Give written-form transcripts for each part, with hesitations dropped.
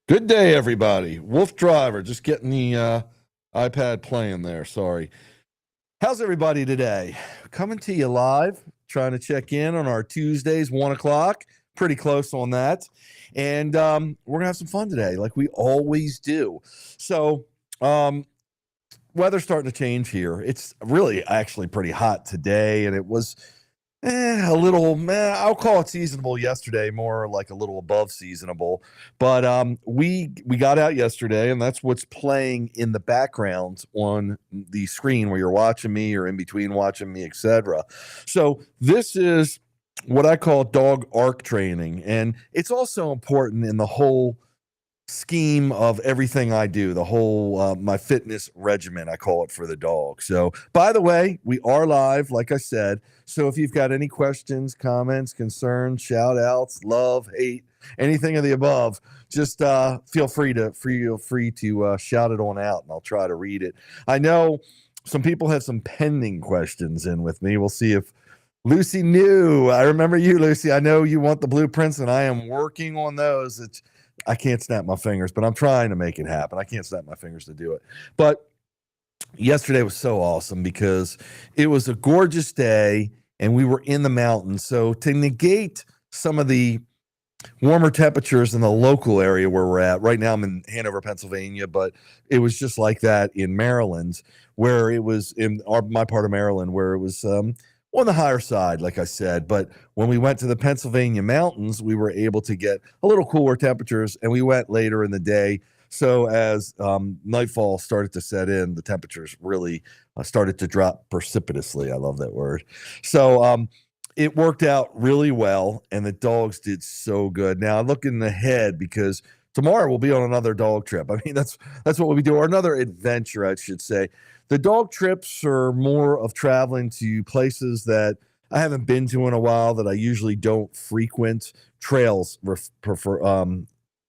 Good day, everybody. Wolf Driver, just getting the iPad playing there. Sorry. How's everybody today? Coming to you live, trying to check in on our Tuesdays, 1 o'clock. Pretty close on that. And we're going to have some fun today, like we always do. So, weather's starting to change here. It's really actually pretty hot today, and it was a little, I'll call it seasonable yesterday, more like a little above seasonable. But we got out yesterday, and that's what's playing in the background on the screen where you're watching me or in between watching me, etc. So this is what I call DogARC training, and it's also important in the whole scheme of everything I do, the whole my fitness regimen, I call it, for the dog. So, by the way, we are live, like I said. So, if you've got any questions, comments, concerns, shout outs, love, hate, anything of the above, just feel free to shout it on out, and I'll try to read it. I know some people have some pending questions in with me. We'll see if Lucy knew. I remember you, Lucy. I know you want the blueprints, and I am working on those. I can't snap my fingers, but I'm trying to make it happen. I can't snap my fingers to do it. But yesterday was so awesome because it was a gorgeous day and we were in the mountains. So to negate some of the warmer temperatures in the local area where we're at right now, I'm in Hanover, Pennsylvania, but it was just like that in Maryland, where it was in my part of Maryland, where it was on the higher side, like I said. But when we went to the Pennsylvania mountains, we were able to get a little cooler temperatures, and we went later in the day. So as nightfall started to set in, the temperatures really started to drop precipitously. I love that word. So it worked out really well, and the dogs did so good. Now, looking ahead, because tomorrow we'll be on another dog trip. I mean, that's what we do, or another adventure, I should say. The dog trips are more of traveling to places that I haven't been to in a while, that I usually don't frequent. Trails, they're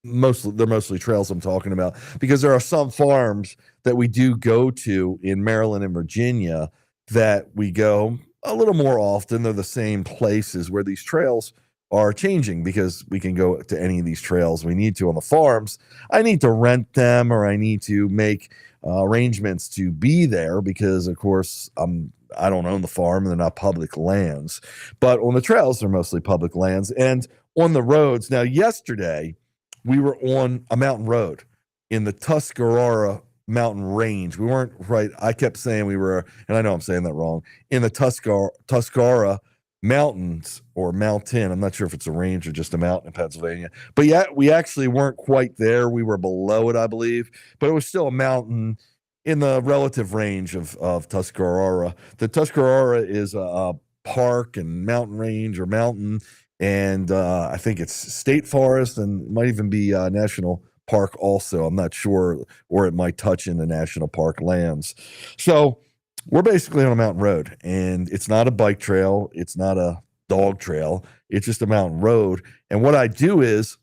mostly trails I'm talking about, because there are some farms that we do go to in Maryland and Virginia that we go a little more often. They're the same places where these trails are changing, because we can go to any of these trails we need to. On the farms, I need to rent them, or I need to make arrangements to be there, because of course I don't own the farm and they're not public lands. But on the trails, they're mostly public lands. And on the roads, now yesterday we were on a mountain road in the Tuscarora mountain range. We weren't right. I kept saying we were, and I know I'm saying that wrong, in the Tuscarora mountains, or mountain. I'm not sure if it's a range or just a mountain in Pennsylvania. But yeah, we actually weren't quite there. We were below it, I believe, but it was still a mountain in the relative range of Tuscarora. The Tuscarora is a park and mountain range, or mountain, and I think it's state forest, and it might even be national park also. I'm not sure, or it might touch into national park lands. So we're basically on a mountain road, and it's not a bike trail. It's not a dog trail. It's just a mountain road. And what I do is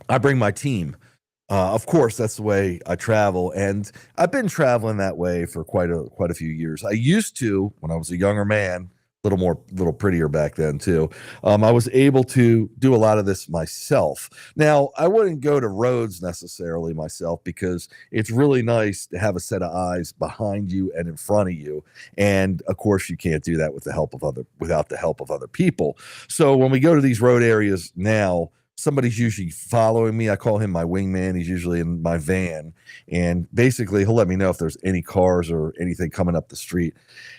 I bring my team. Of course, that's the way I travel, and I've been traveling that way for quite a few years. I used to, when I was a younger man, little prettier back then too. I was able to do a lot of this myself. Now, I wouldn't go to roads necessarily myself, because it's really nice to have a set of eyes behind you and in front of you. And of course, you can't do that without the help of other people. So when we go to these road areas now, somebody's usually following me. I call him my wingman. He's usually in my van, and basically he'll let me know if there's any cars or anything coming up the street.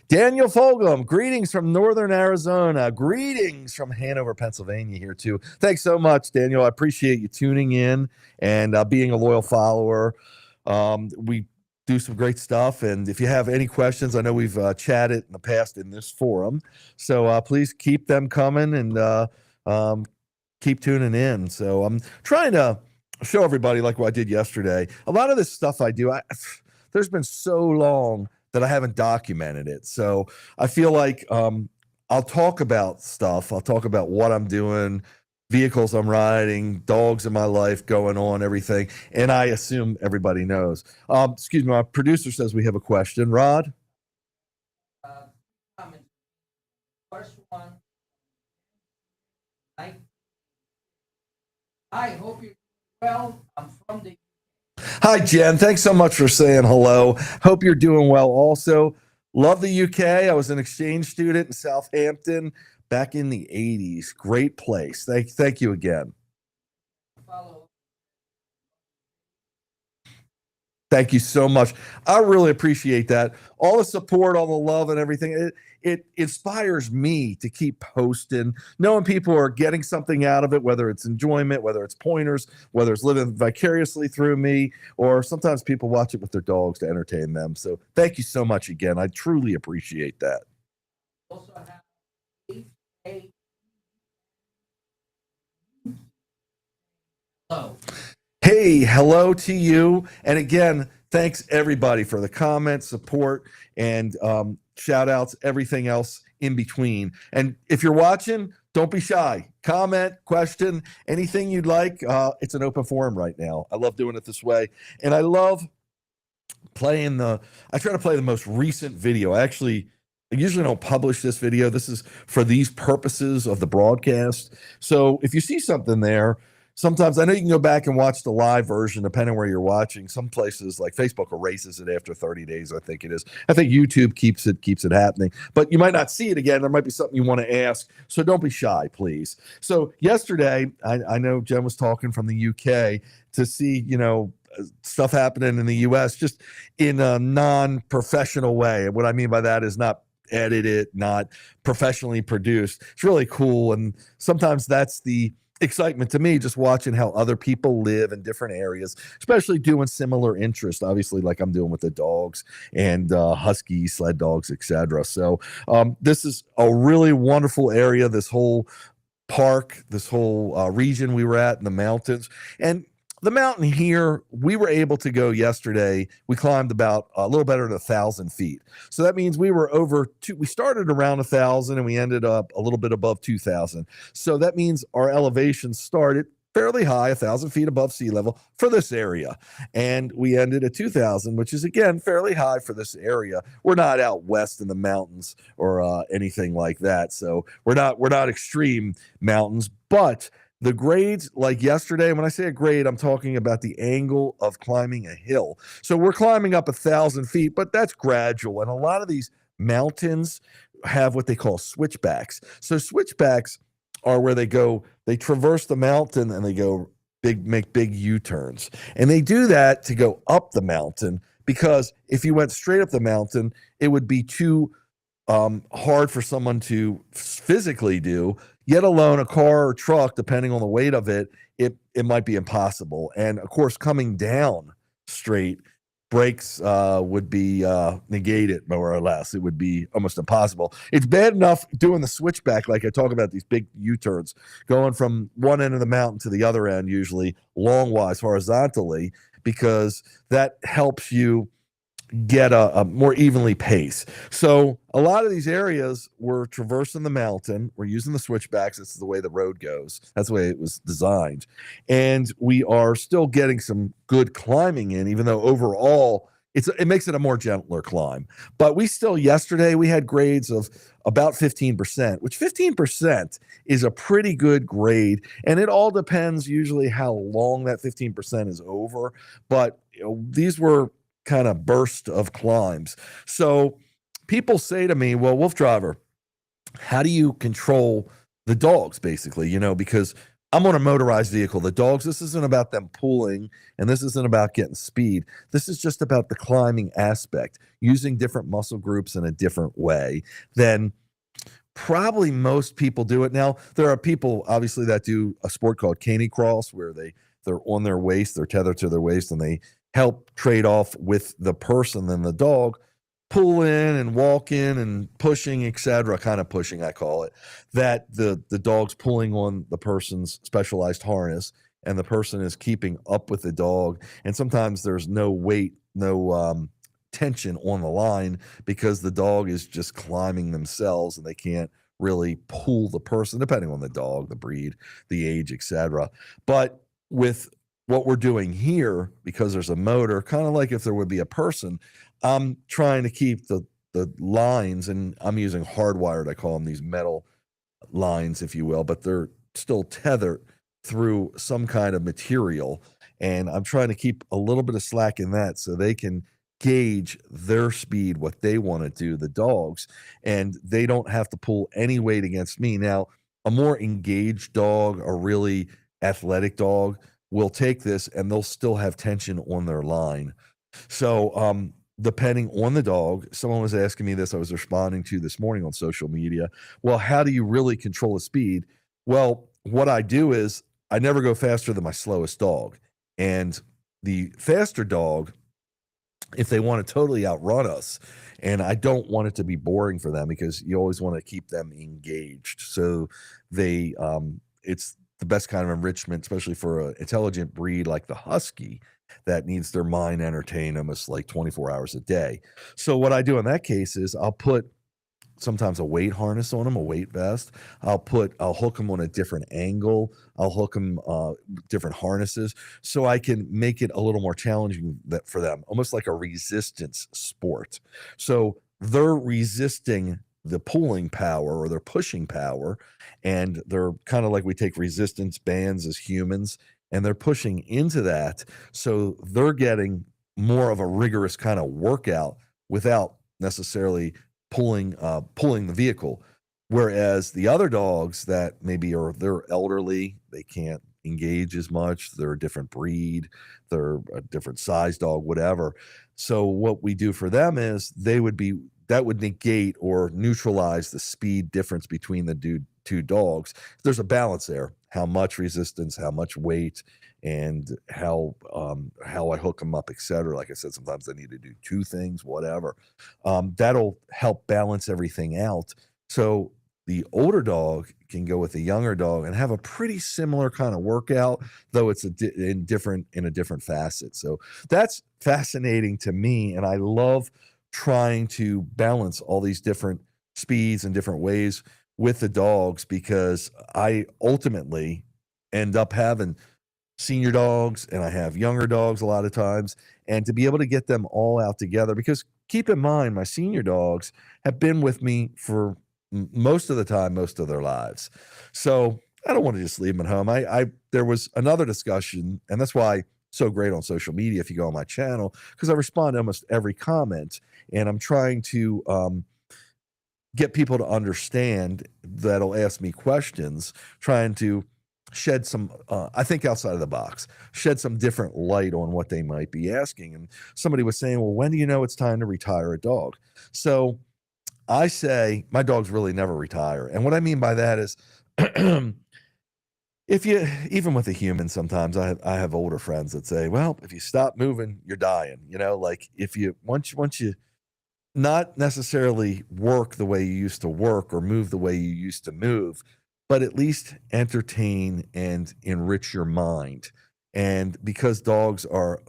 Daniel Fulgham, greetings from Northern Arizona. Greetings from Hanover, Pennsylvania here too. Thanks so much, Daniel. I appreciate you tuning in and being a loyal follower. We do some great stuff, and if you have any questions, I know we've chatted in the past in this forum, so please keep them coming, and keep tuning in. So I'm trying to show everybody, like what I did yesterday. A lot of this stuff I do, there's been so long that I haven't documented it. So I feel like I'll talk about stuff. I'll talk about what I'm doing, vehicles I'm riding, dogs in my life going on, everything. And I assume everybody knows. Excuse me, my producer says we have a question. Rod? Comment. First one, I hope you Well, I'm from the Hi, Jen. Thanks so much for saying hello. Hope you're doing well also. Love the UK. I was an exchange student in Southampton back in the 80s. Great place. Thank you again. follow. Thank you so much. I really appreciate that. All the support, all the love, and everything. It inspires me to keep posting, knowing people are getting something out of it, whether it's enjoyment, whether it's pointers, whether it's living vicariously through me, or sometimes people watch it with their dogs to entertain them. So thank you so much again. I truly appreciate that. Also have a hello. Hey, hello to you. And again, thanks everybody for the comments, support, and shout outs, everything else in between. And if you're watching, don't be shy. Comment, question, anything you'd like. It's an open forum right now. I love doing it this way. And I love I try to play the most recent video. I usually don't publish this video. This is for these purposes of the broadcast. So if you see something there, sometimes I know you can go back and watch the live version depending where you're watching. Some places like Facebook erases it after 30 days, I think it is. I think YouTube keeps it happening, but you might not see it again. There might be something you want to ask. So don't be shy, please. So yesterday, I know Jen was talking from the UK to see, stuff happening in the US just in a non-professional way. And what I mean by that is not edited, not professionally produced. It's really cool. And sometimes that's the excitement to me, just watching how other people live in different areas, especially doing similar interests, obviously, like I'm doing with the dogs and huskies, sled dogs, etc. So this is a really wonderful area, this whole park, this whole region we were at in the mountains. And the mountain here, we were able to go yesterday. We climbed about a little better than 1,000 feet. So that means we were we started around 1,000 and we ended up a little bit above 2,000. So that means our elevation started fairly high, 1,000 feet above sea level for this area. And we ended at 2,000, which is, again, fairly high for this area. We're not out west in the mountains or anything like that. So we're not extreme mountains, but the grades, like yesterday, when I say a grade, I'm talking about the angle of climbing a hill. So we're climbing up 1,000 feet, but that's gradual. And a lot of these mountains have what they call switchbacks. So switchbacks are where they traverse the mountain and they make big U-turns. And they do that to go up the mountain, because if you went straight up the mountain, it would be too hard for someone to physically do, yet alone a car or truck, depending on the weight of it, it might be impossible. And of course, coming down straight, brakes would be negated, more or less. It would be almost impossible. It's bad enough doing the switchback, like I talk about these big U-turns, going from one end of the mountain to the other end, usually long-wise horizontally, because that helps you get a more evenly pace. So a lot of these areas, we're traversing the mountain, we're using the switchbacks. This is the way the road goes. That's the way it was designed. And we are still getting some good climbing in, even though overall it makes it a more gentler climb. But yesterday we had grades of about 15%, which 15% is a pretty good grade. And it all depends usually how long that 15% is over. But these were kind of burst of climbs. So people say to me, well, Wolf Driver, how do you control the dogs, basically? Because I'm on a motorized vehicle. The dogs, this isn't about them pulling, and this isn't about getting speed. This is just about the climbing aspect, using different muscle groups in a different way than probably most people do it. Now, there are people, obviously, that do a sport called canicross, where they're on their waist, they're tethered to their waist, and they help trade off with the person and the dog, pull in and walk in and pushing, etc. Kind of pushing, I call it, that the dog's pulling on the person's specialized harness and the person is keeping up with the dog. And sometimes there's no weight, no tension on the line, because the dog is just climbing themselves and they can't really pull the person, depending on the dog, the breed, the age, etc. But with what we're doing here, because there's a motor, kind of like if there would be a person, I'm trying to keep the lines, and I'm using hardwired, I call them, these metal lines, if you will, but they're still tethered through some kind of material. And I'm trying to keep a little bit of slack in that so they can gauge their speed, what they want to do, the dogs, and they don't have to pull any weight against me. Now, a more engaged dog, a really athletic dog, will take this and they'll still have tension on their line. So, depending on the dog, someone was asking me this, I was responding to this morning on social media. Well, how do you really control the speed? Well, what I do is I never go faster than my slowest dog. And the faster dog, if they want to totally outrun us, and I don't want it to be boring for them because you always want to keep them engaged. So they, it's the best kind of enrichment, especially for an intelligent breed like the Husky that needs their mind entertained almost like 24 hours a day. So what I do in that case is I'll put sometimes a weight harness on them, a weight vest. I'll hook them on a different angle. I'll hook them different harnesses so I can make it a little more challenging for them, almost like a resistance sport. So they're resisting the pulling power or their pushing power, and they're kind of like we take resistance bands as humans, and they're pushing into that. So they're getting more of a rigorous kind of workout without necessarily pulling the vehicle. Whereas the other dogs that maybe they're elderly, they can't engage as much. They're a different breed, they're a different size dog, whatever. So what we do for them is that would negate or neutralize the speed difference between the two dogs. There's a balance there. How much resistance, how much weight, and how I hook them up, etc. Like I said, sometimes I need to do two things, whatever. That'll help balance everything out. So the older dog can go with the younger dog and have a pretty similar kind of workout, though it's in a different facet. So that's fascinating to me, and I love trying to balance all these different speeds and different ways with the dogs because I ultimately end up having senior dogs and I have younger dogs a lot of times, and to be able to get them all out together, because keep in mind, my senior dogs have been with me for most of the time, most of their lives. So I don't want to just leave them at home. There was another discussion, and that's why so great on social media if you go on my channel, because I respond to almost every comment, and I'm trying to get people to understand that'll ask me questions, trying to shed some, I think outside of the box, shed some different light on what they might be asking. And somebody was saying, well, when do you know it's time to retire a dog? So I say my dogs really never retire. And what I mean by that is even with a human, sometimes I have older friends that say, well, if you stop moving, you're dying. Like if you, once you not necessarily work the way you used to work or move the way you used to move, but at least entertain and enrich your mind. And because dogs are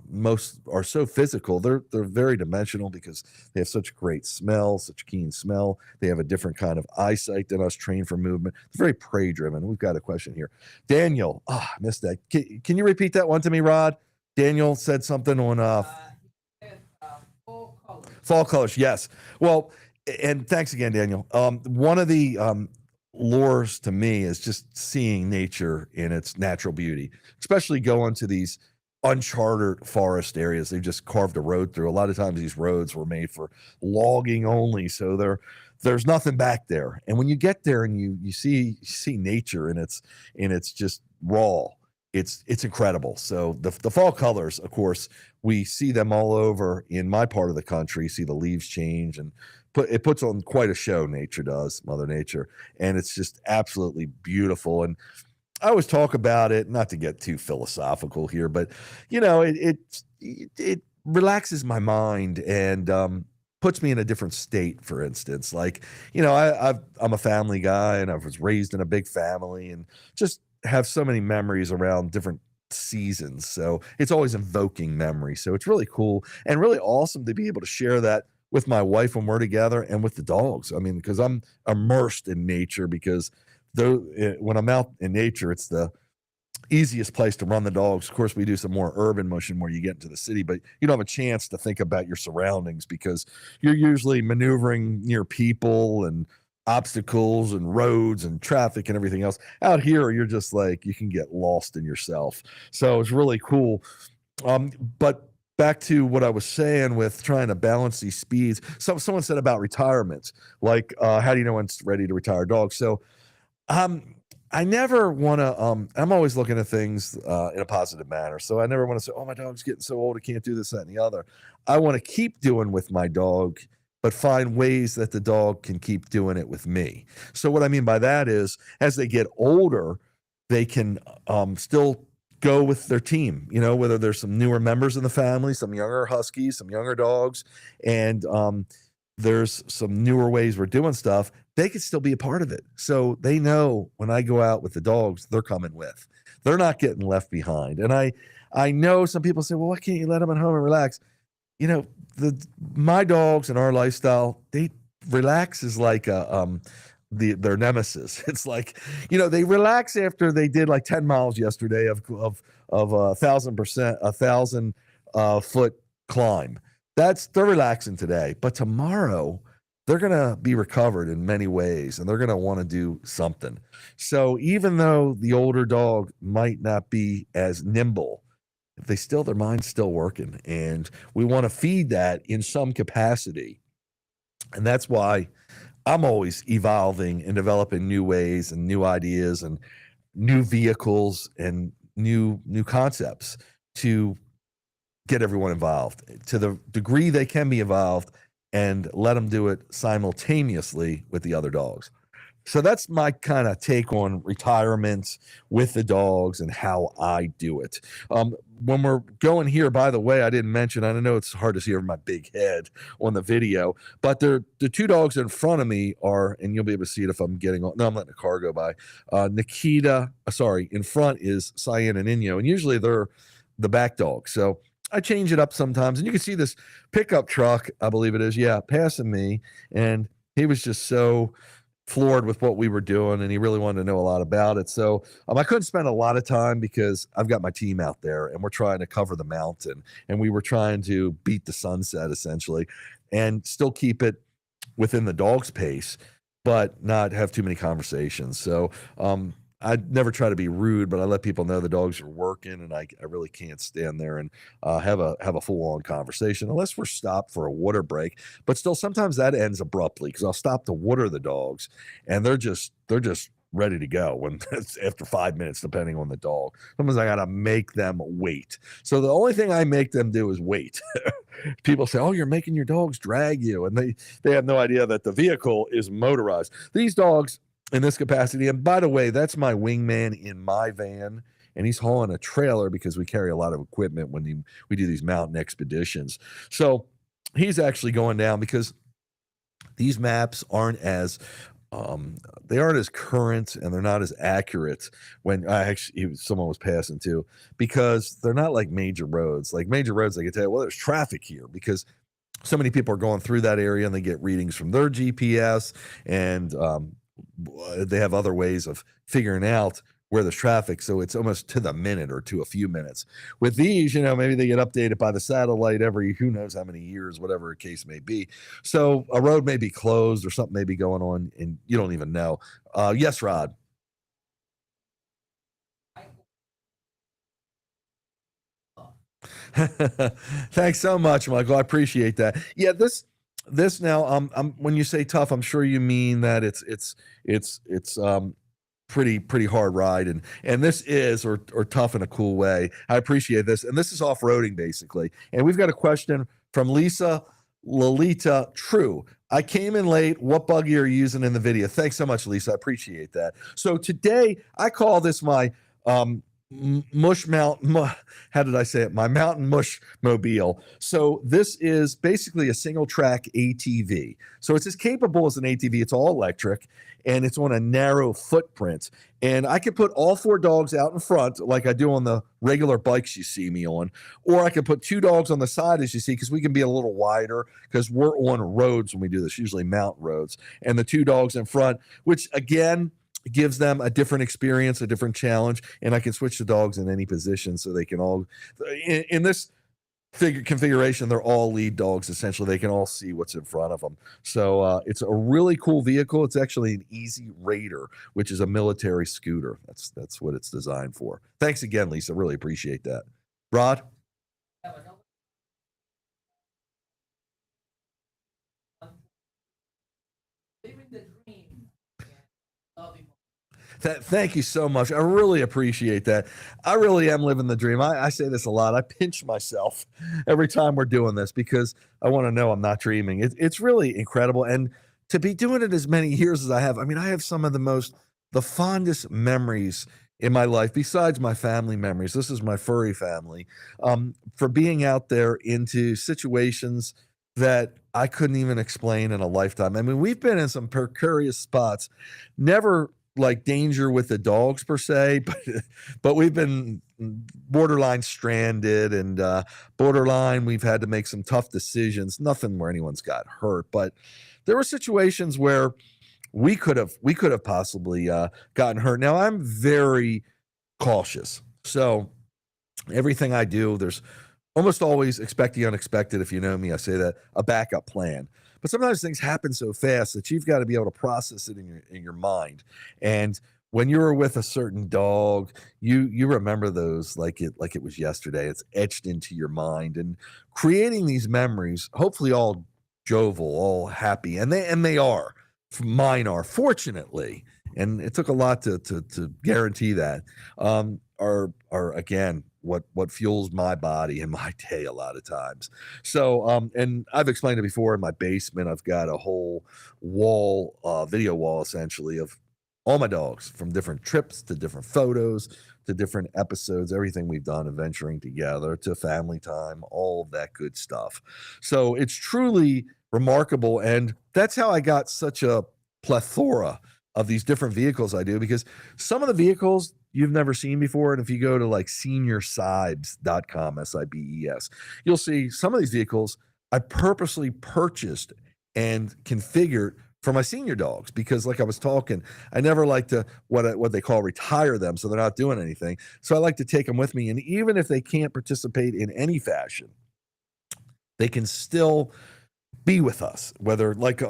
so physical, they're very dimensional because they have such great smell, such keen smell. They have a different kind of eyesight than us, trained for movement. It's very prey driven. We've got a question here. Daniel, I missed that. Can you repeat that one to me, Rod? Daniel said something on fall colors. Yes. Well, and thanks again, Daniel. One of the lures to me is just seeing nature in its natural beauty, especially going to these uncharted forest areas. They've just carved a road through. A lot of times these roads were made for logging only. So there's nothing back there. And when you get there and you see nature and it's just raw, it's incredible. So the fall colors, of course, we see them all over in my part of the country. See the leaves change, and it puts on quite a show. Nature does, Mother Nature, and it's just absolutely beautiful. And I always talk about it, not to get too philosophical here, but it relaxes my mind and puts me in a different state. For instance, like I'm a family guy, and I was raised in a big family, and just have so many memories around different seasons. So it's always invoking memory. So it's really cool and really awesome to be able to share that with my wife when we're together and with the dogs. I mean, because I'm immersed in nature, because when I'm out in nature, it's the easiest place to run the dogs. Of course, we do some more urban motion where you get into the city, but you don't have a chance to think about your surroundings because you're usually maneuvering near people and obstacles and roads and traffic and everything else. Out here, you're just like, you can get lost in yourself. So it's really cool. But back to what I was saying with trying to balance these speeds. Someone said about retirement, like, how do you know when it's ready to retire a dog? So um, I never want to. I'm always looking at things in a positive manner. So I never want to say, "Oh, my dog's getting so old, it can't do this, that, and the other." I want to keep doing with my dog, but find ways that the dog can keep doing it with me. So what I mean by that is, as they get older, they can still go with their team. You know, whether there's some newer members in the family, some younger huskies, some younger dogs, and there's some newer ways we're doing stuff, they could still be a part of it. So they know when I go out with the dogs, they're coming with. They're not getting left behind. And I know some people say, well, why can't you let them at home and relax? You know, my dogs and our lifestyle, they relax is like their nemesis. It's like, you know, they relax after they did like 10 miles yesterday of 1,000 foot climb. They're relaxing today, but tomorrow they're going to be recovered in many ways and they're going to want to do something. So even though the older dog might not be as nimble, their mind's still working, and we want to feed that in some capacity. And that's why I'm always evolving and developing new ways and new ideas and new vehicles and new concepts to get everyone involved to the degree they can be involved, and let them do it simultaneously with the other dogs. So that's my kind of take on retirement with the dogs and how I do it. When we're going here, by the way, I didn't mention, I know it's hard to see over my big head on the video, but the two dogs in front of me are, and you'll be able to see it if I'm getting on. No, I'm letting the car go by. In front is Cyan and Inyo, and usually they're the back dog. So I change it up sometimes, and you can see this pickup truck, I believe it is, passing me, and he was just so floored with what we were doing, and he really wanted to know a lot about it. So I couldn't spend a lot of time because I've got my team out there, and we're trying to cover the mountain, and we were trying to beat the sunset essentially, and still keep it within the dog's pace, but not have too many conversations. So I never try to be rude, but I let people know the dogs are working, and I really can't stand there and have a full on conversation unless we're stopped for a water break. But still, sometimes that ends abruptly because I'll stop to water the dogs, and they're just ready to go when it's after 5 minutes, depending on the dog. Sometimes I gotta make them wait. So the only thing I make them do is wait. People say, "Oh, you're making your dogs drag you," and they have no idea that the vehicle is motorized. These dogs in this capacity. And by the way, that's my wingman in my van, and he's hauling a trailer because we carry a lot of equipment when we do these mountain expeditions. So he's actually going down because these maps aren't as current, and they're not as accurate when someone was passing too, because they're not like major roads. Like major roads, they can tell you, well, there's traffic here because so many people are going through that area, and they get readings from their GPS, and they have other ways of figuring out where there's traffic. So it's almost to the minute or to a few minutes. With these, maybe they get updated by the satellite every who knows how many years, whatever the case may be. So a road may be closed or something may be going on, and you don't even know. Yes, Rod. Thanks so much, Michael. I appreciate that. Yeah, this now, when you say tough, I'm sure you mean that it's pretty hard ride, and this is or tough in a cool way. I appreciate this, and this is off-roading basically. And we've got a question from Lolita True. I came in late. What buggy are you using in the video? Thanks so much, Lisa. I appreciate that. So today I call this my Mush Mountain. How did I say it? My Mountain Mush Mobile. So this is basically a single track ATV. So it's as capable as an ATV. It's all electric, and it's on a narrow footprint. And I could put all four dogs out in front, like I do on the regular bikes you see me on, or I could put two dogs on the side, as you see, because we can be a little wider because we're on roads when we do this, usually mountain roads, and the two dogs in front, which again gives them a different experience, a different challenge, and I can switch the dogs in any position so they can all in this configuration. They're all lead dogs. Essentially, they can all see what's in front of them. So it's a really cool vehicle. It's actually an Easy Raider, which is a military scooter. That's what it's designed for. Thanks again, Lisa. Really appreciate that. Rod? Have another one. Living the dream and loving. Thank you so much. I really appreciate that. I really am living the dream. I say this a lot. I pinch myself every time we're doing this because I want to know I'm not dreaming. It's really incredible. And to be doing it as many years as I have, I mean, I have some of the fondest memories in my life, besides my family memories. This is my furry family, for being out there into situations that I couldn't even explain in a lifetime. I mean, we've been in some precarious spots, never like danger with the dogs per se, but we've been borderline stranded and borderline. We've had to make some tough decisions. Nothing where anyone's got hurt, but there were situations where we could have possibly gotten hurt. Now I'm very cautious, so everything I do, there's almost always expect the unexpected. If you know me, I say that, a backup plan. But sometimes things happen so fast that you've got to be able to process it in your mind. And when you're with a certain dog, you remember those like it was yesterday. It's etched into your mind and creating these memories, hopefully all jovial, all happy, and they are. Mine are, fortunately, and it took a lot to guarantee that. Are again what fuels my body and my day a lot of times. So and I've explained it before. In my basement I've got a whole wall, video wall essentially, of all my dogs, from different trips to different photos to different episodes, everything we've done adventuring together to family time, all of that good stuff. So it's truly remarkable, and that's how I got such a plethora of these different vehicles I do, because some of the vehicles you've never seen before. And if you go to like seniorsibes.com, SIBES, you'll see some of these vehicles I purposely purchased and configured for my senior dogs, because like I was talking, I never like to what they call retire them, so they're not doing anything. So I like to take them with me, and even if they can't participate in any fashion, they can still be with us. Whether like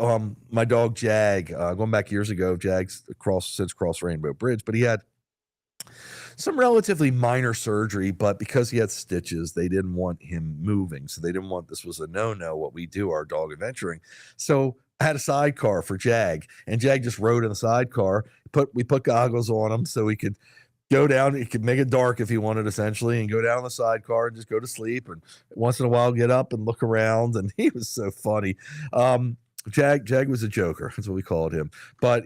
my dog Jag, going back years ago, Jag's since crossed Rainbow Bridge, but he had some relatively minor surgery, but because he had stitches, they didn't want him moving. So they didn't want, this was a no-no, what we do, our dog adventuring. So I had a sidecar for Jag, and Jag just rode in the sidecar. We put goggles on him so he could go down. He could make it dark if he wanted, essentially, and go down on the sidecar and just go to sleep. And once in a while, get up and look around. And he was so funny. Jag was a joker. That's what we called him. But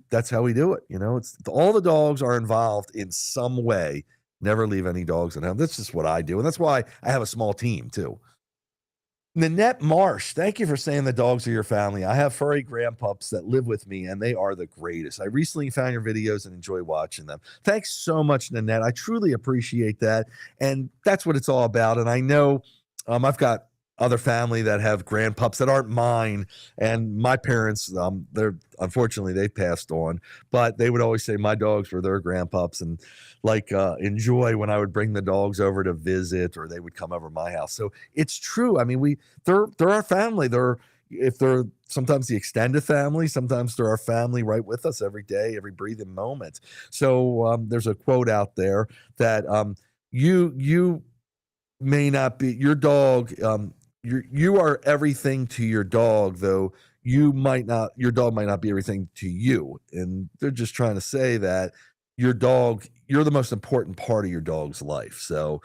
that's how we do it. You know, it's all the dogs are involved in some way. Never leave any dogs at home. That's just what I do. And that's why I have a small team too. Nanette Marsh, thank you for saying the dogs are your family. I have furry grandpups that live with me, and they are the greatest. I recently found your videos and enjoy watching them. Thanks so much, Nanette. I truly appreciate that. And that's what it's all about. And I know I've got other family that have grandpups that aren't mine, and my parents, they're unfortunately they passed on, but they would always say my dogs were their grandpups, and like enjoy when I would bring the dogs over to visit, or they would come over my house. So it's true. I mean, they're our family. If they're sometimes the extended family, sometimes they're our family right with us every day, every breathing moment. So there's a quote out there that you may not be your dog. You are everything to your dog, though your dog might not be everything to you. And they're just trying to say that you're the most important part of your dog's life. So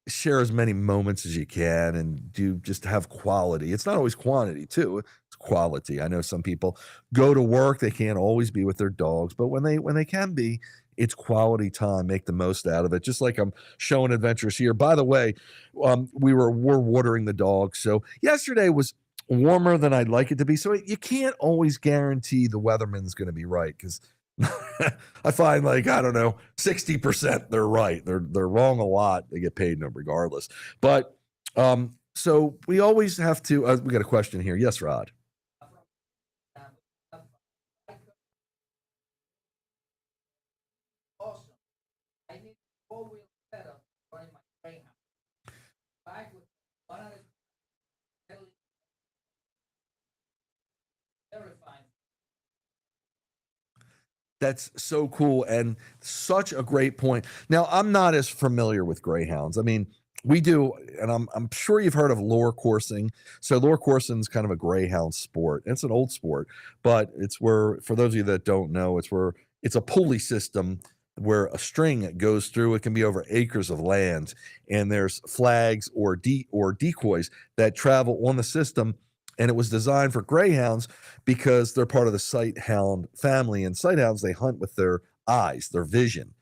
share as many moments as you can and do just have quality. It's not always quantity too. It's quality. I know some people go to work, they can't always be with their dogs, but when they can be, it's quality time. Make the most out of it. Just like I'm showing adventures here. By the way, we're watering the dog. So yesterday was warmer than I'd like it to be. So you can't always guarantee the weatherman's going to be right, because I find, like, I don't know, 60% they're right. They're wrong a lot. They get paid no regardless. But so we always have to. We got a question here. Yes, Rod. Awesome. I need four-wheel setup running my Greyhound. That's so cool and such a great point. Now, I'm not as familiar with greyhounds. I mean, we do, and I'm sure you've heard of lure coursing. So lure coursing is kind of a greyhound sport. It's an old sport, but it's where, for those of you that don't know, it's where it's a pulley system where a string goes through. It can be over acres of land, and there's flags or decoys that travel on the system. And it was designed for greyhounds because they're part of the sighthound family. And sighthounds, they hunt with their eyes, their vision.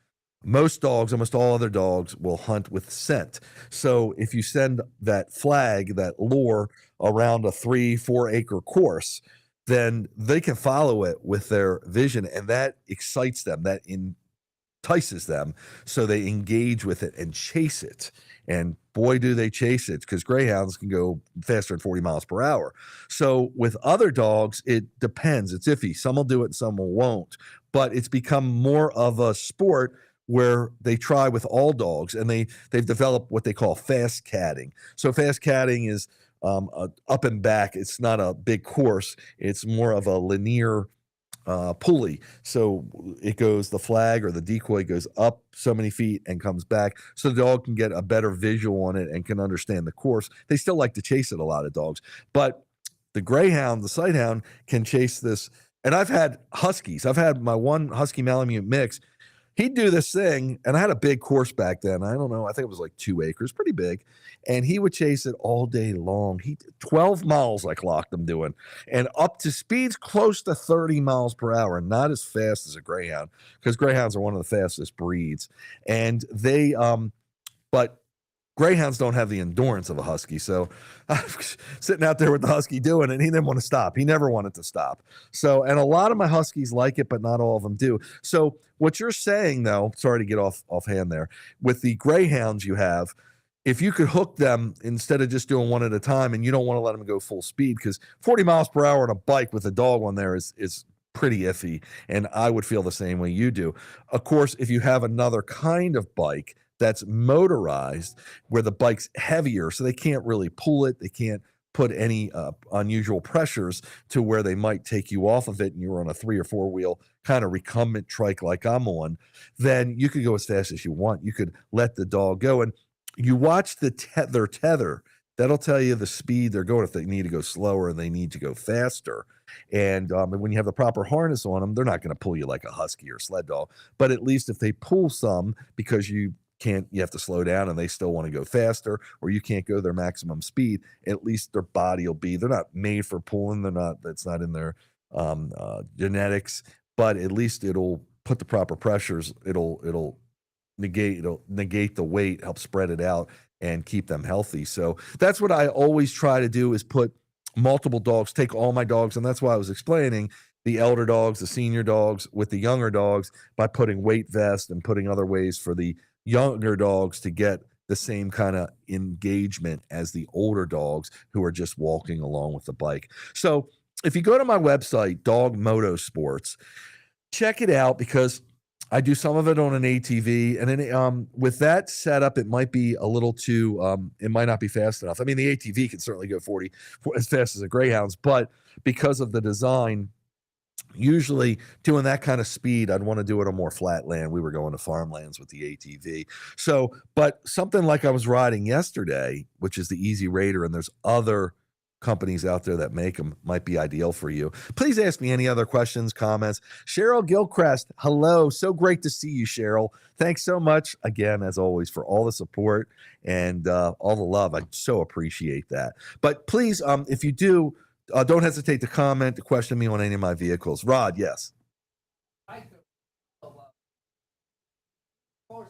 Most dogs, almost all other dogs, will hunt with scent. So if you send that flag, that lure around a 3-4 acre course, then they can follow it with their vision, and that excites them. That entices them, so they engage with it and chase it. And boy, do they chase it, because greyhounds can go faster than 40 miles per hour. So with other dogs, it depends. It's iffy. Some will do it and some won't. But it's become more of a sport where they try with all dogs, and they've developed what they call fast catting. So fast catting is up and back. It's not a big course. It's more of a linear pulley. So it goes, the flag or the decoy goes up so many feet and comes back, so the dog can get a better visual on it and can understand the course. They still like to chase it, a lot of dogs, but the greyhound, the sighthound, can chase this. And I've had huskies. I've had my one husky Malamute mix. He'd do this thing, and I had a big course back then. I don't know. I think it was like 2 acres, pretty big. And he would chase it all day long. 12 miles I clocked him doing, and up to speeds close to 30 miles per hour, not as fast as a greyhound, because greyhounds are one of the fastest breeds. And but greyhounds don't have the endurance of a husky. So I was sitting out there with the husky doing it, and he didn't want to stop. He never wanted to stop. So, and a lot of my huskies like it, but not all of them do. So what you're saying, though, sorry to get offhand there, with the greyhounds you have, if you could hook them instead of just doing one at a time, and you don't want to let them go full speed, because 40 miles per hour on a bike with a dog on there is pretty iffy. And I would feel the same way you do. Of course, if you have another kind of bike that's motorized, where the bike's heavier, so they can't really pull it, they can't put any unusual pressures to where they might take you off of it, and you're on a 3 or 4 wheel kind of recumbent trike like I'm on, then you could go as fast as you want. You could let the dog go, and you watch their tether. That'll tell you the speed they're going, if they need to go slower and they need to go faster. And when you have the proper harness on them, they're not going to pull you like a husky or sled dog. But at least if they pull some because you have to slow down and they still want to go faster, or you can't go their maximum speed, at least their body will be, they're not made for pulling. That's not in their genetics, but at least it'll put the proper pressures. It'll negate the weight, help spread it out and keep them healthy. So that's what I always try to do, is put multiple dogs, take all my dogs. And that's why I was explaining the elder dogs, the senior dogs with the younger dogs, by putting weight vests and putting other ways for the younger dogs to get the same kind of engagement as the older dogs who are just walking along with the bike. So if you go to my website, Dog Motorsports, check it out, because I do some of it on an ATV, and then with that setup, it might be a little too, it might not be fast enough. I mean, the ATV can certainly go 40 as fast as a Greyhound's, but because of the design, usually doing that kind of speed, I'd want to do it on more flat land. We were going to farmlands with the ATV. So, but something like I was riding yesterday, which is the Easy Raider, and there's other companies out there that make them, might be ideal for you. Please ask me any other questions, comments. Cheryl Gilchrist, hello. So great to see you, Cheryl. Thanks so much again, as always, for all the support and all the love. I so appreciate that. But please, if you do, don't hesitate to comment, to question me on any of my vehicles. Rod, yes. I could, of course,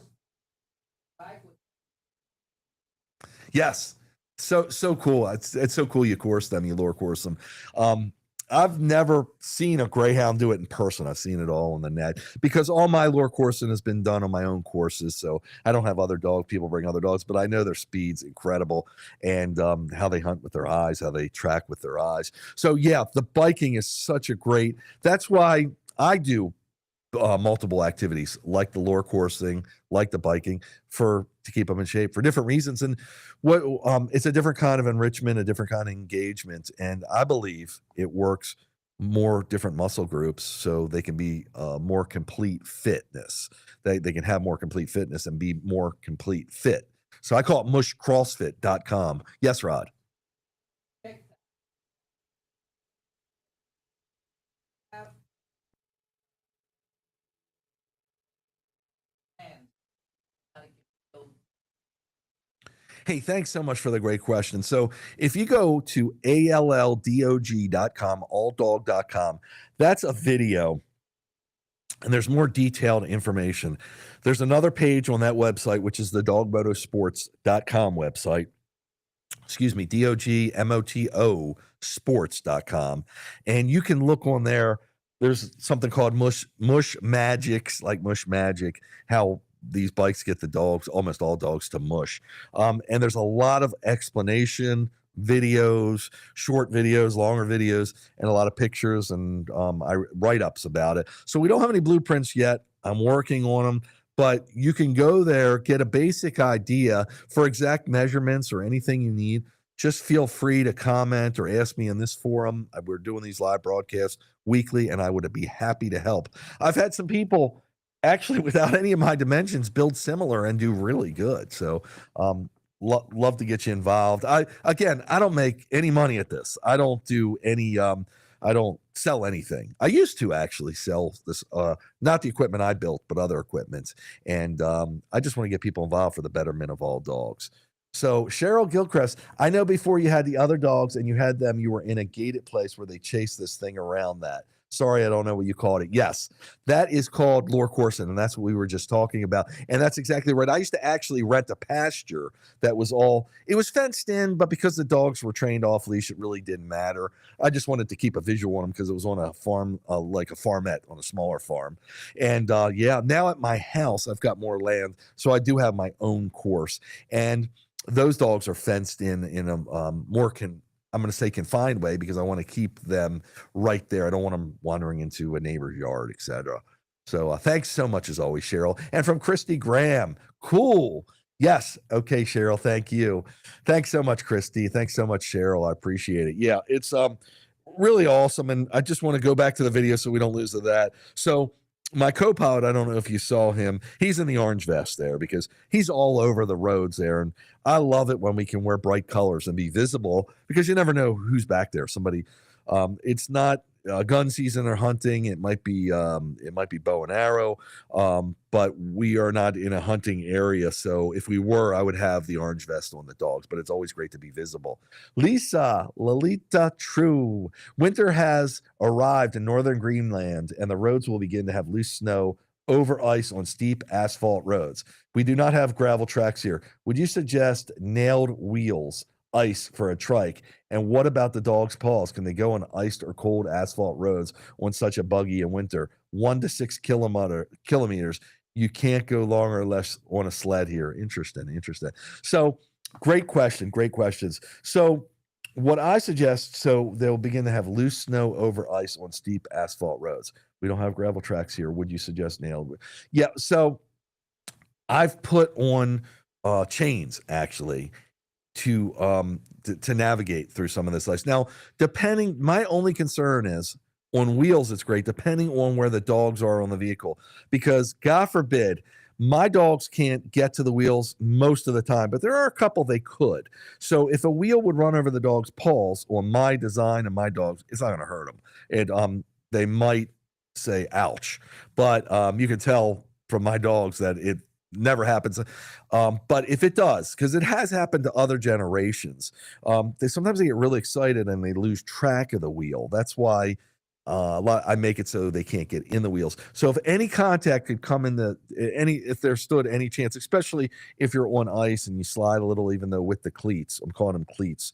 I would. Yes. So cool. It's so cool you course them, you lure course them. I've never seen a Greyhound do it in person. I've seen it all on the net, because all my lure coursing has been done on my own courses. So I don't have other people bring other dogs, but I know their speed's incredible, and how they hunt with their eyes, how they track with their eyes. So yeah, the biking is such a great, that's why I do multiple activities, like the lure coursing, like the biking, to keep them in shape for different reasons. And what it's a different kind of enrichment, a different kind of engagement, and I believe it works more different muscle groups so they can be more complete fitness. They can have more complete fitness and be more complete fit. So I call it mushcrossfit.com. Yes, Rod. Check that out. Plans. Gotta get those. Hey, thanks so much for the great question. So if you go to alldog.com, alldog.com, that's a video and there's more detailed information. There's another page on that website, which is the dogmotosports.com website. Excuse me, DOGMOTO sports.com. And you can look on there. There's something called Mush Magics, like Mush Magic, how these bikes get the dogs, almost all dogs, to mush. And there's a lot of explanation, videos, short videos, longer videos, and a lot of pictures and write-ups about it. So we don't have any blueprints yet. I'm working on them, but you can go there, get a basic idea for exact measurements or anything you need. Just feel free to comment or ask me in this forum. We're doing these live broadcasts weekly, and I would be happy to help. I've had some people actually, without any of my dimensions, build similar and do really good. So, love to get you involved. I don't make any money at this. I don't do any. I don't sell anything. I used to actually sell this, not the equipment I built, but other equipment. And I just want to get people involved for the betterment of all dogs. So Cheryl Gilchrist, I know before you had the other dogs and you had them, you were in a gated place where they chased this thing around that. Sorry, I don't know what you called it. Yes, that is called lure coursing, and that's what we were just talking about. And that's exactly right. I used to actually rent a pasture that was it was fenced in, but because the dogs were trained off leash, it really didn't matter. I just wanted to keep a visual on them because it was on a farm, like a farmette on a smaller farm. And yeah, now at my house, I've got more land, so I do have my own course. And those dogs are fenced in a more I'm going to say confined way because I want to keep them right there. I don't want them wandering into a neighbor's yard, etc. So thanks so much as always, Cheryl. And from Christy Graham, cool. Yes. Okay, Cheryl. Thank you. Thanks so much, Christy. Thanks so much, Cheryl. I appreciate it. Yeah, it's really awesome. And I just want to go back to the video so we don't lose to that. So my co-pilot, I don't know if you saw him. He's in the orange vest there because he's all over the roads there. And I love it when we can wear bright colors and be visible because you never know who's back there. Somebody, it's not gun season or hunting. It might be bow and arrow, but we are not in a hunting area. So if we were, I would have the orange vest on the dogs. But it's always great to be visible. Lolita True. Winter has arrived in northern Greenland, and the roads will begin to have loose snow over ice on steep asphalt roads. We do not have gravel tracks here. Would you suggest nailed wheels, ice for a trike? And what about the dog's paws? Can they go on iced or cold asphalt roads on such a buggy in winter? 1 to 6 kilometers. You can't go longer or less on a sled here. Interesting. So great question. Great questions. So what I suggest, so they'll begin to have loose snow over ice on steep asphalt roads. We don't have gravel tracks here. Would you suggest nailed? Yeah. So I've put on chains actually to navigate through some of this ice. Now, my only concern is on wheels, it's great, depending on where the dogs are on the vehicle, because God forbid, my dogs can't get to the wheels most of the time, but there are a couple they could. So if a wheel would run over the dog's paws on my design and my dogs, it's not going to hurt them. They might say ouch, but you can tell from my dogs that it never happens. But if it does, because it has happened to other generations, they sometimes get really excited and they lose track of the wheel. That's why I make it so they can't get in the wheels. So if any contact could come if there stood any chance, especially if you're on ice and you slide a little, even though with the cleats, I'm calling them cleats,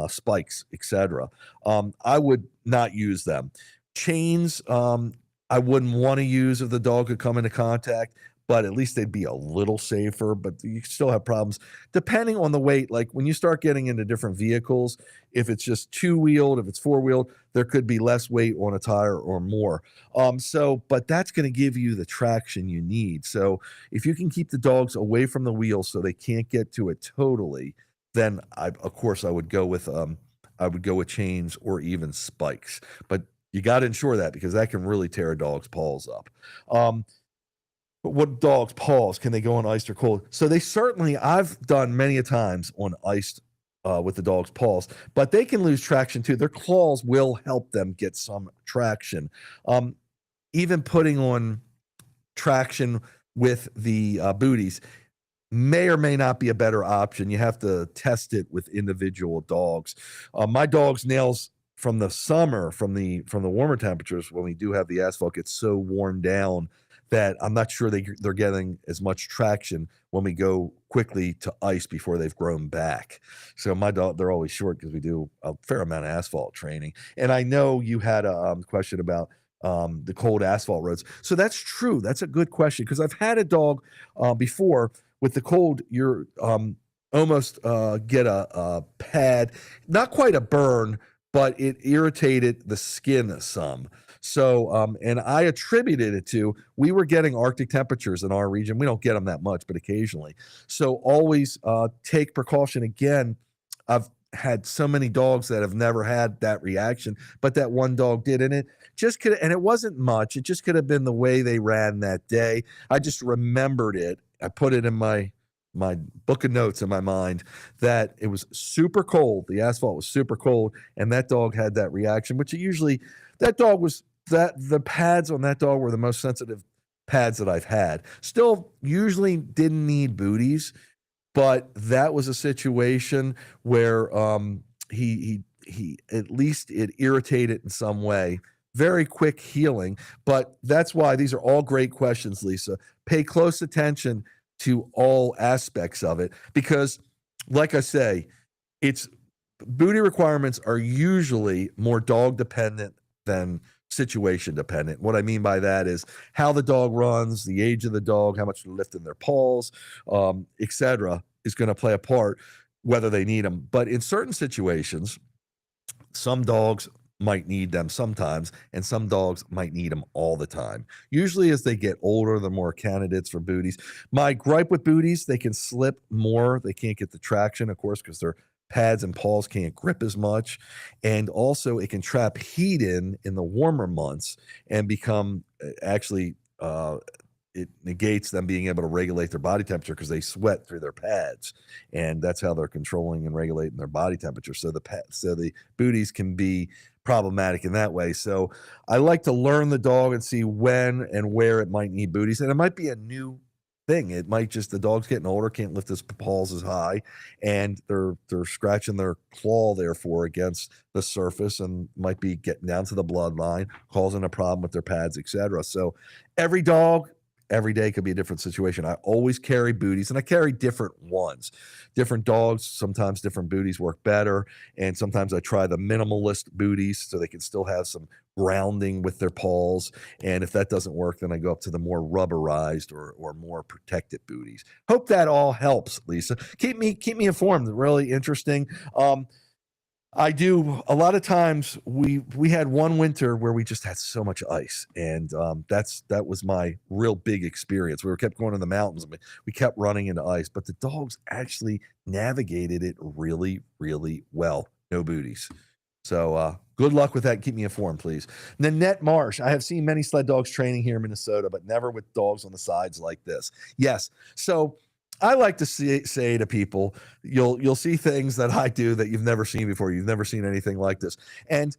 spikes, etc. I would not use them. Chains, I wouldn't want to use if the dog could come into contact, but at least they'd be a little safer, but you still have problems depending on the weight. Like when you start getting into different vehicles, if it's just two-wheeled, if it's four-wheeled, there could be less weight on a tire or more. But that's going to give you the traction you need. So if you can keep the dogs away from the wheels so they can't get to it totally, then of course I would go with chains or even spikes. But You got to ensure that because that can really tear a dog's paws up. But what dogs' paws, can they go on iced or cold? So they certainly, I've done many a times on iced with the dog's paws, but they can lose traction too. Their claws will help them get some traction. Even putting on traction with the booties may or may not be a better option. You have to test it with individual dogs. My dog's nails from the summer, from the warmer temperatures, when we do have the asphalt, get so worn down that I'm not sure they're getting as much traction when we go quickly to ice before they've grown back. So my dog, they're always short because we do a fair amount of asphalt training. And I know you had a question about the cold asphalt roads. So that's true. That's a good question because I've had a dog before with the cold. You're almost get a pad, not quite a burn, but it irritated the skin some. So, and I attributed it to, we were getting Arctic temperatures in our region. We don't get them that much, but occasionally. So always take precaution. Again, I've had so many dogs that have never had that reaction, but that one dog did. And it just could, and it wasn't much. It just could have been the way they ran that day. I just remembered it. I put it in my book of notes in my mind that it was super cold. The asphalt was super cold. And that dog had that reaction, which usually that dog was, that the pads on that dog were the most sensitive pads that I've had. Still usually didn't need booties, but that was a situation where he at least it irritated in some way. Very quick healing, but that's why these are all great questions, Lisa. Pay close attention to all aspects of it because, like I say, it's booty requirements are usually more dog dependent than situation dependent. What I mean by that is how the dog runs, the age of the dog, how much they're lifting their paws, etc., is going to play a part whether they need them. But in certain situations, some dogs might need them sometimes, and some dogs might need them all the time. Usually, as they get older, they're more candidates for booties. My gripe with booties, they can slip more. They can't get the traction, of course, because their pads and paws can't grip as much. And also, it can trap heat in the warmer months and become actually, it negates them being able to regulate their body temperature because they sweat through their pads, and that's how they're controlling and regulating their body temperature. So the booties can be problematic in that way. So I like to learn the dog and see when and where it might need booties, and it might be a new thing. It might just, the dog's getting older, can't lift his paws as high, and they're scratching their claw therefore against the surface and might be getting down to the bloodline, causing a problem with their pads, etc. So every dog, every day could be a different situation. I always carry booties, and I carry different ones. Different dogs, sometimes different booties work better, and sometimes I try the minimalist booties so they can still have some grounding with their paws. And if that doesn't work, then I go up to the more rubberized or more protected booties. Hope that all helps, Lisa. Keep me informed. Really interesting. I do a lot of times. We had one winter where we just had so much ice, and that was my real big experience. We kept going to the mountains, and we kept running into ice, but the dogs actually navigated it really, really well. No booties. So good luck with that. Keep me informed, please. Nanette Marsh. I have seen many sled dogs training here in Minnesota, but never with dogs on the sides like this. Yes. So I like to say to people, you'll see things that I do that you've never seen before. You've never seen anything like this. And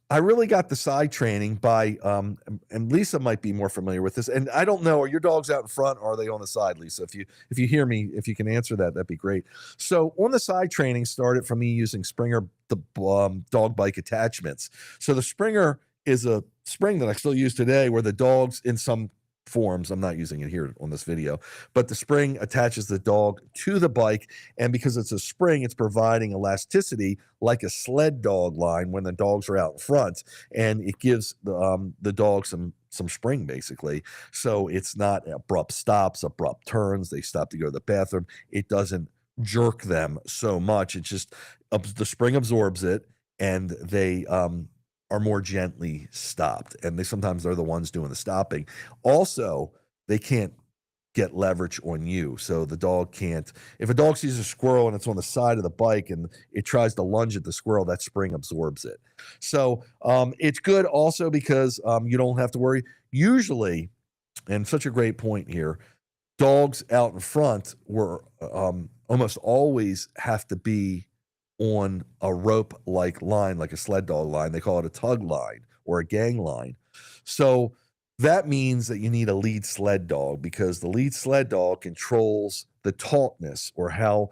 I really got the side training by, and Lisa might be more familiar with this. And I don't know, are your dogs out in front or are they on the side, Lisa? If you hear me, if you can answer that, that'd be great. So on the side training started from me using Springer, the dog bike attachments. So the Springer is a spring that I still use today where the dogs in some forms, I'm not using it here on this video, but the spring attaches the dog to the bike, and because it's a spring, it's providing elasticity like a sled dog line when the dogs are out in front, and it gives the dog some spring basically. So it's not abrupt stops, abrupt turns, they stop to go to the bathroom. It doesn't jerk them so much. It just the spring absorbs it, and they are more gently stopped, and sometimes they're the ones doing the stopping. Also, they can't get leverage on you. So the dog can't, if a dog sees a squirrel and it's on the side of the bike and it tries to lunge at the squirrel, that spring absorbs it. So it's good also because you don't have to worry. Usually, and such a great point here, dogs out in front were almost always have to be on a rope like line, like a sled dog line. They call it a tug line or a gang line. So that means that you need a lead sled dog because the lead sled dog controls the tautness or how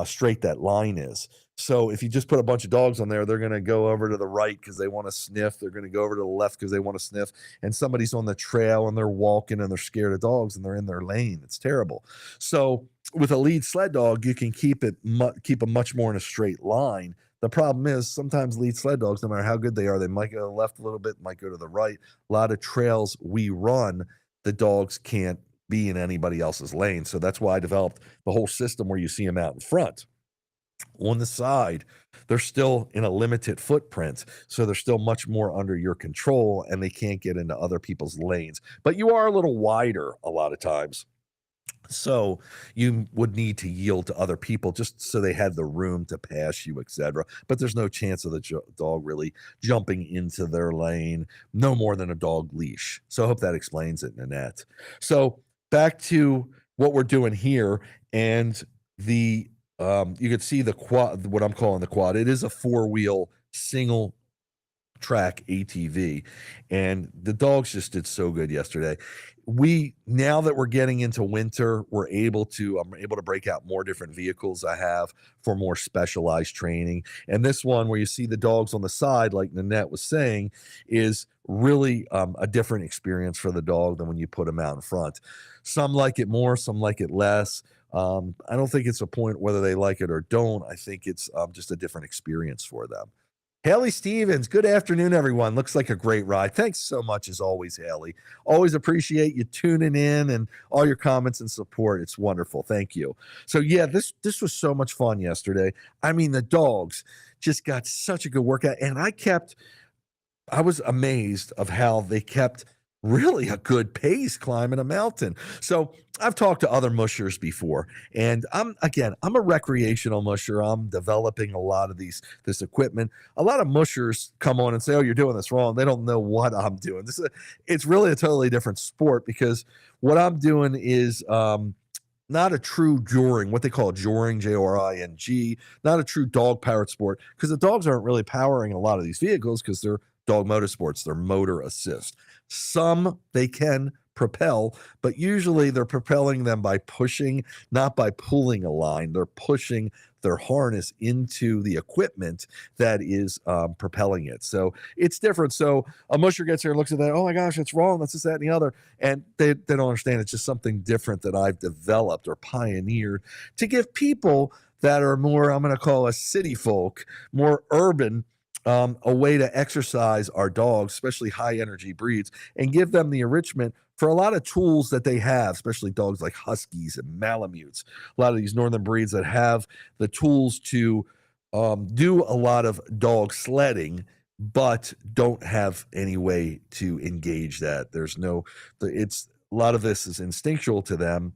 straight that line is. So if you just put a bunch of dogs on there, they're going to go over to the right because they want to sniff. They're going to go over to the left because they want to sniff. And somebody's on the trail and they're walking and they're scared of dogs and they're in their lane. It's terrible. So with a lead sled dog, you can keep them much more in a straight line. The problem is sometimes lead sled dogs, no matter how good they are, they might go to the left a little bit, might go to the right. A lot of trails we run, the dogs can't be in anybody else's lane. So that's why I developed the whole system where you see them out in front. On the side, they're still in a limited footprint. So they're still much more under your control and they can't get into other people's lanes. But you are a little wider a lot of times. So you would need to yield to other people just so they had the room to pass you, etc. But there's no chance of the dog really jumping into their lane, no more than a dog leash. So I hope that explains it, Nanette. So back to what we're doing here, and the you could see the quad, what I'm calling the quad. It is a 4-wheel single track ATV, and the dogs just did so good yesterday. Now that we're getting into winter, I'm able to break out more different vehicles I have for more specialized training. And this one where you see the dogs on the side, like Nanette was saying, is really a different experience for the dog than when you put them out in front. Some like it more, some like it less. I don't think it's a point whether they like it or don't. I think it's just a different experience for them. Haley Stevens, good afternoon, everyone. Looks like a great ride. Thanks so much, as always, Haley. Always appreciate you tuning in and all your comments and support. It's wonderful. Thank you. So, yeah, this was so much fun yesterday. I mean, the dogs just got such a good workout, and I was amazed of how they kept really a good pace climbing a mountain. So I've talked to other mushers before, and I'm a recreational musher. I'm developing a lot of this equipment. A lot of mushers come on and say, "Oh, you're doing this wrong." They don't know what I'm doing. It's really a totally different sport because what I'm doing is not a true joring, what they call joring, Joring, not a true dog powered sport, because the dogs aren't really powering a lot of these vehicles because they're dog motorsports, they're motor assist. Some they can propel, but usually they're propelling them by pushing, not by pulling a line. They're pushing their harness into the equipment that is propelling it. So it's different. So a musher gets here and looks at that, oh my gosh, it's wrong, that's this, that, and the other. And they don't understand it's just something different that I've developed or pioneered to give people that are more, I'm going to call us city folk, more urban, a way to exercise our dogs, especially high energy breeds, and give them the enrichment for a lot of tools that they have, especially dogs like Huskies and Malamutes, a lot of these northern breeds that have the tools to do a lot of dog sledding, but don't have any way to engage that. It's a lot of this is instinctual to them,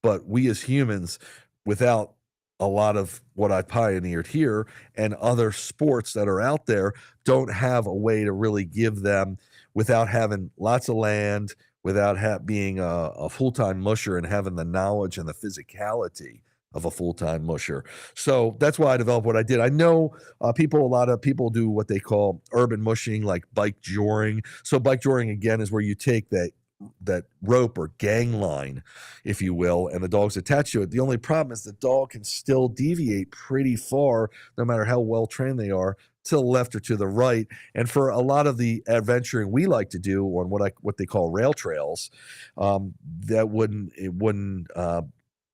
but we as humans, without a lot of what I pioneered here and other sports that are out there, don't have a way to really give them without having lots of land, without being a full-time musher and having the knowledge and the physicality of a full-time musher. So that's why I developed what I did. I know a lot of people do what they call urban mushing, like bike joring. So bike joring, again, is where you take that rope or gang line, if you will, and the dog's attached to it. The only problem is the dog can still deviate pretty far, no matter how well trained they are, to the left or to the right. And for a lot of the adventuring we like to do on what they call rail trails, it wouldn't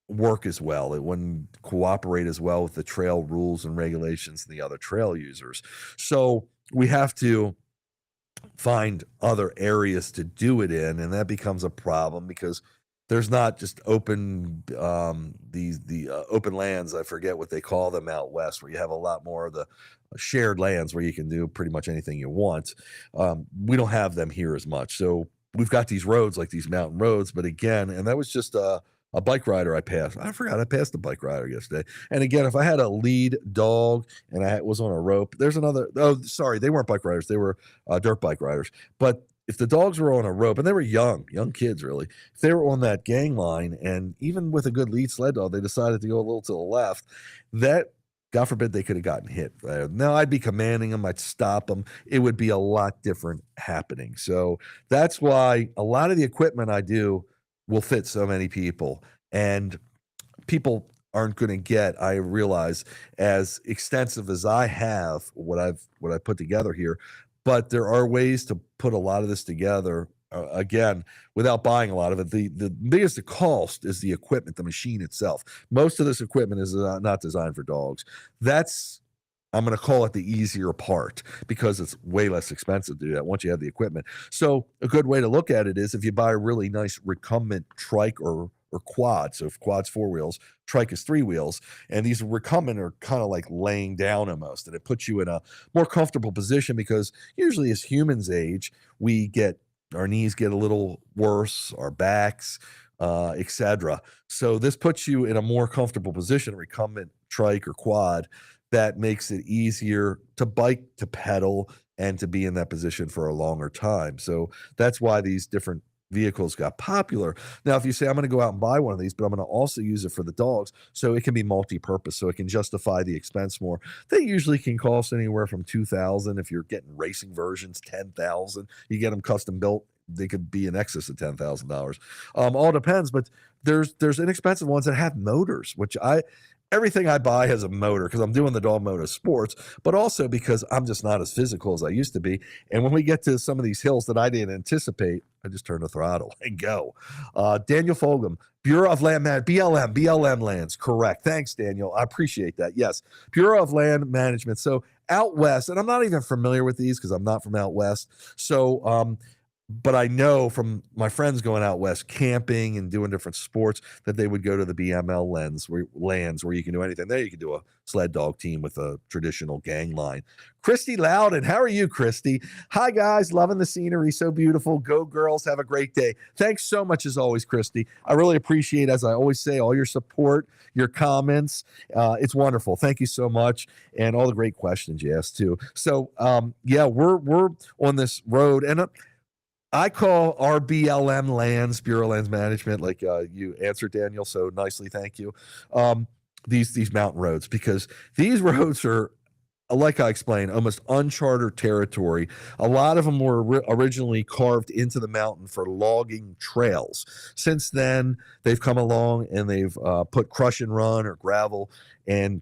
work as well. It wouldn't cooperate as well with the trail rules and regulations and the other trail users. So we have to find other areas to do it in, and that becomes a problem because there's not just open open lands, I forget what they call them out west, where you have a lot more of the shared lands where you can do pretty much anything you want. We don't have them here as much. So we've got these roads, like these mountain roads, but again, and that was just a bike rider I passed. I forgot I passed a bike rider yesterday. And again, if I had a lead dog and I was on a rope, there's another. Oh, sorry, they weren't bike riders; they were dirt bike riders. But if the dogs were on a rope, and they were young kids, really, if they were on that gang line, and even with a good lead sled dog, they decided to go a little to the left, that, God forbid, they could have gotten hit. Now I'd be commanding them, I'd stop them. It would be a lot different happening. So that's why a lot of the equipment I do will fit so many people, and people aren't going to get, I realize, as extensive as I have what I put together here. But there are ways to put a lot of this together, again, without buying a lot of it. The biggest cost is the equipment, the machine itself. Most of this equipment is not designed for dogs. That's, I'm going to call it the easier part, because it's way less expensive to do that once you have the equipment. So a good way to look at it is if you buy a really nice recumbent trike or quad. So if quad's 4 wheels, trike is 3 wheels, and these recumbent are kind of like laying down almost, and it puts you in a more comfortable position, because usually as humans age, our knees get a little worse, our backs, etc. So this puts you in a more comfortable position, recumbent trike or quad, that makes it easier to bike, to pedal, and to be in that position for a longer time. So that's why these different vehicles got popular. Now, if you say, I'm going to go out and buy one of these, but I'm going to also use it for the dogs, so it can be multi-purpose, so it can justify the expense more. They usually can cost anywhere from $2,000. If you're getting racing versions, $10,000. You get them custom built, they could be in excess of $10,000. All depends, but there's inexpensive ones that have motors, which everything I buy has a motor, because I'm doing the dog motor sports, but also because I'm just not as physical as I used to be. And when we get to some of these hills that I didn't anticipate, I just turn the throttle and go. Daniel Fulgham, Bureau of Land Management, BLM lands. Correct. Thanks, Daniel. I appreciate that. Yes. Bureau of Land Management. So out west, and I'm not even familiar with these because I'm not from out west. So, but I know from my friends going out west camping and doing different sports that they would go to the BML lands where you can do anything. There you can do a sled dog team with a traditional gang line. Christy Loudon, how are you, Christy? Hi, guys. Loving the scenery. So beautiful. Go girls. Have a great day. Thanks so much as always, Christy. I really appreciate, as I always say, all your support, your comments. It's wonderful. Thank you so much. And all the great questions you asked too. So yeah, we're on this road, and I call our BLM lands, Bureau of Lands Management, like you answered, Daniel, so nicely, thank you, these mountain roads, because these roads are, like I explained, almost uncharted territory. A lot of them were originally carved into the mountain for logging trails. Since then, they've come along and they've put crush and run or gravel and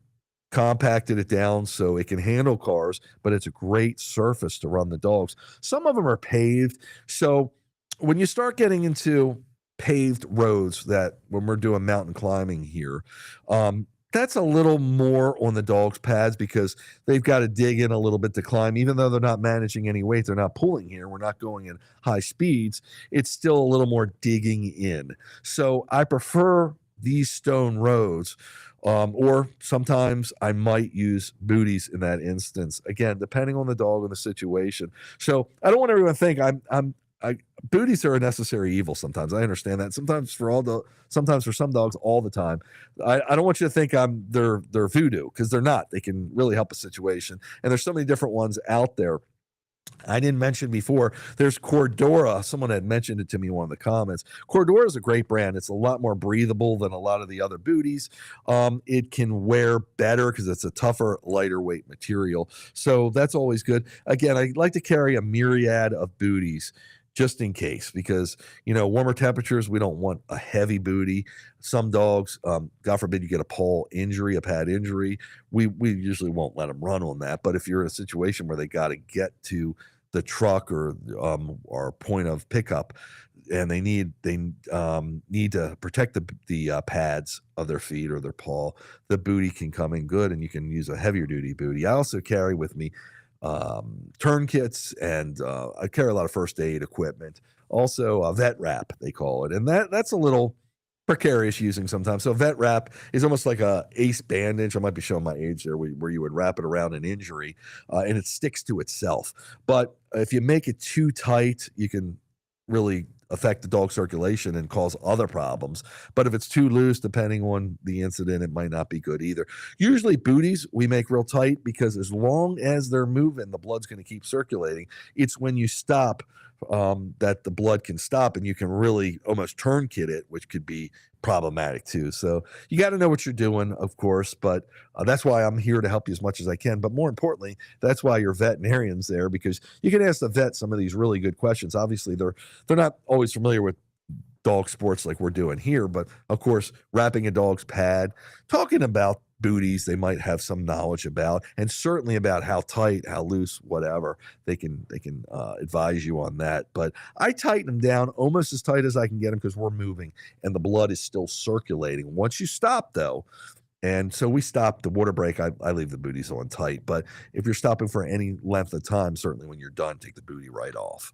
compacted it down so it can handle cars, but it's a great surface to run the dogs. Some of them are paved. So when you start getting into paved roads, that when we're doing mountain climbing here, that's a little more on the dogs' pads, because they've got to dig in a little bit to climb. Even though they're not managing any weight, they're not pulling here, we're not going in high speeds, it's still a little more digging in. So I prefer these stone roads. Or sometimes I might use booties in that instance. Again, depending on the dog and the situation. So I don't want everyone to think booties are a necessary evil. Sometimes I understand that. Sometimes for some dogs all the time. I don't want you to think they're voodoo, because they're not. They can really help a situation. And there's so many different ones out there. I didn't mention before, there's Cordura. Someone had mentioned it to me in one of the comments. Cordura is a great brand. It's a lot more breathable than a lot of the other booties. It can wear better because it's a tougher, lighter weight material. So that's always good. Again, I like to carry a myriad of booties just in case, because, warmer temperatures, we don't want a heavy booty. Some dogs, God forbid you get a paw injury, a pad injury, we usually won't let them run on that. But if you're in a situation where they got to get to the truck or point of pickup, and they need to protect the pads of their feet or their paw, the booty can come in good, and you can use a heavier duty booty. I also carry with me turn kits, and I carry a lot of first aid equipment. Also, a vet wrap, they call it, and that's a little precarious using sometimes. So vet wrap is almost like a ace bandage. I might be showing my age there, where you would wrap it around an injury, and it sticks to itself. But if you make it too tight, you can really affect the dog circulation and cause other problems. But if it's too loose, depending on the incident, it might not be good either. Usually booties we make real tight because as long as they're moving, the blood's going to keep circulating. It's when you stop that the blood can stop and you can really almost tourniquet it, which could be problematic too. So you got to know what you're doing, of course, but that's why I'm here to help you as much as I can. But more importantly, that's why your veterinarian's there, because you can ask the vet some of these really good questions. Obviously, they're not always familiar with dog sports like we're doing here, but of course, wrapping a dog's pad, talking about booties they might have some knowledge about, and certainly about how tight, how loose, whatever they can advise you on that. But I tighten them down almost as tight as I can get them because we're moving and the blood is still circulating. Once you stop, though, and so we stop the water break. I leave the booties on tight, but if you're stopping for any length of time, certainly when you're done, take the booty right off.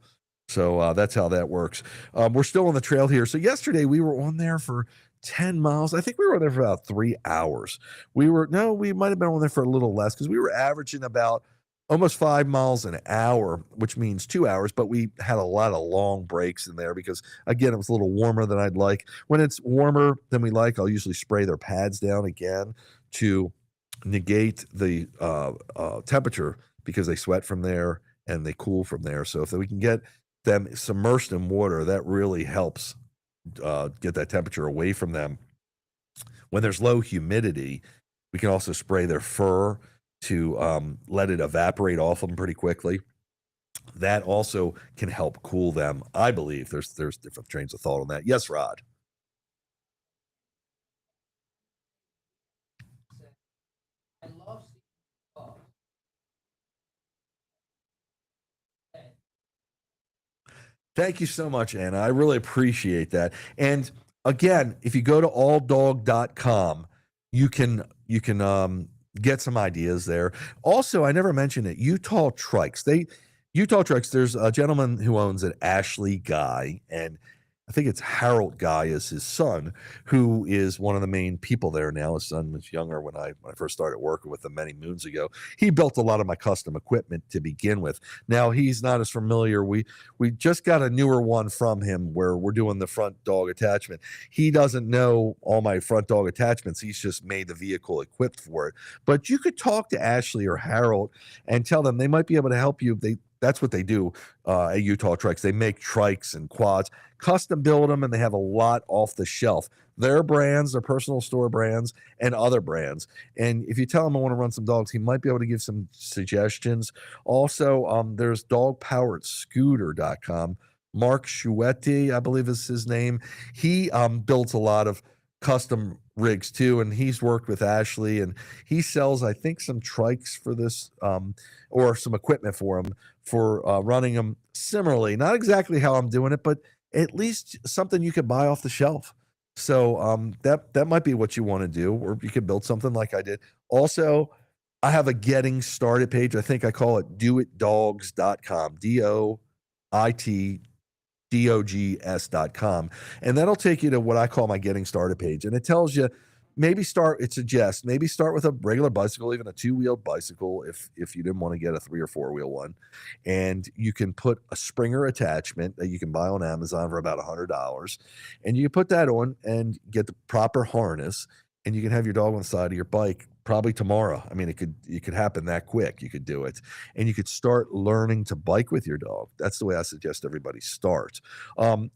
So that's how that works. We're still on the trail here. So yesterday we were on there for 10 miles. I think we were on there for about 3 hours. We might have been on there for a little less because we were averaging about almost 5 miles an hour, which means 2 hours, but we had a lot of long breaks in there because, again, it was a little warmer than I'd like. When it's warmer than we like, I'll usually spray their pads down again to negate the temperature because they sweat from there and they cool from there. So if we can get them submersed in water, that really helps get that temperature away from them. When there's low humidity, we can also spray their fur to let it evaporate off them pretty quickly. That also can help cool them. I believe there's different trains of thought on that. Yes, Rod. I love seeing dogs. Thank you so much, Anna. I really appreciate that. And again, if you go to alldog.com, you can get some ideas there. Also, I never mentioned it. Utah Trikes. There's a gentleman who owns it, Ashley Guy, and I think it's Harold Guy is his son, who is one of the main people there now. His son was younger when I first started working with him many moons ago. He built a lot of my custom equipment to begin with. Now he's not as familiar. We just got a newer one from him where we're doing the front dog attachment. He doesn't know all my front dog attachments. He's just made the vehicle equipped for it. But you could talk to Ashley or Harold and tell them they might be able to help you. That's what they do at Utah Trikes. They make trikes and quads, custom build them, and they have a lot off the shelf. Their brands, their personal store brands, and other brands. And if you tell him I want to run some dogs, he might be able to give some suggestions. Also, there's dogpoweredscooter.com. Mark Schuetti, I believe is his name. He builds a lot of custom rigs too, and he's worked with Ashley, and he sells, I think, some trikes for this or some equipment for him for running them similarly. Not exactly how I'm doing it, but at least something you could buy off the shelf. So that might be what you want to do, or you could build something like I did. Also, I have a getting started page. I think I call it doitdogs.com. DOITDOGS.com. And that'll take you to what I call my getting started page. And it tells you maybe start with a regular bicycle, even a 2-wheeled bicycle if you didn't want to get a 3 or 4-wheel one. And you can put a Springer attachment that you can buy on Amazon for about $100. And you put that on and get the proper harness, and you can have your dog on the side of your bike probably tomorrow. I mean, it could happen that quick. You could do it, and you could start learning to bike with your dog. That's the way I suggest everybody start.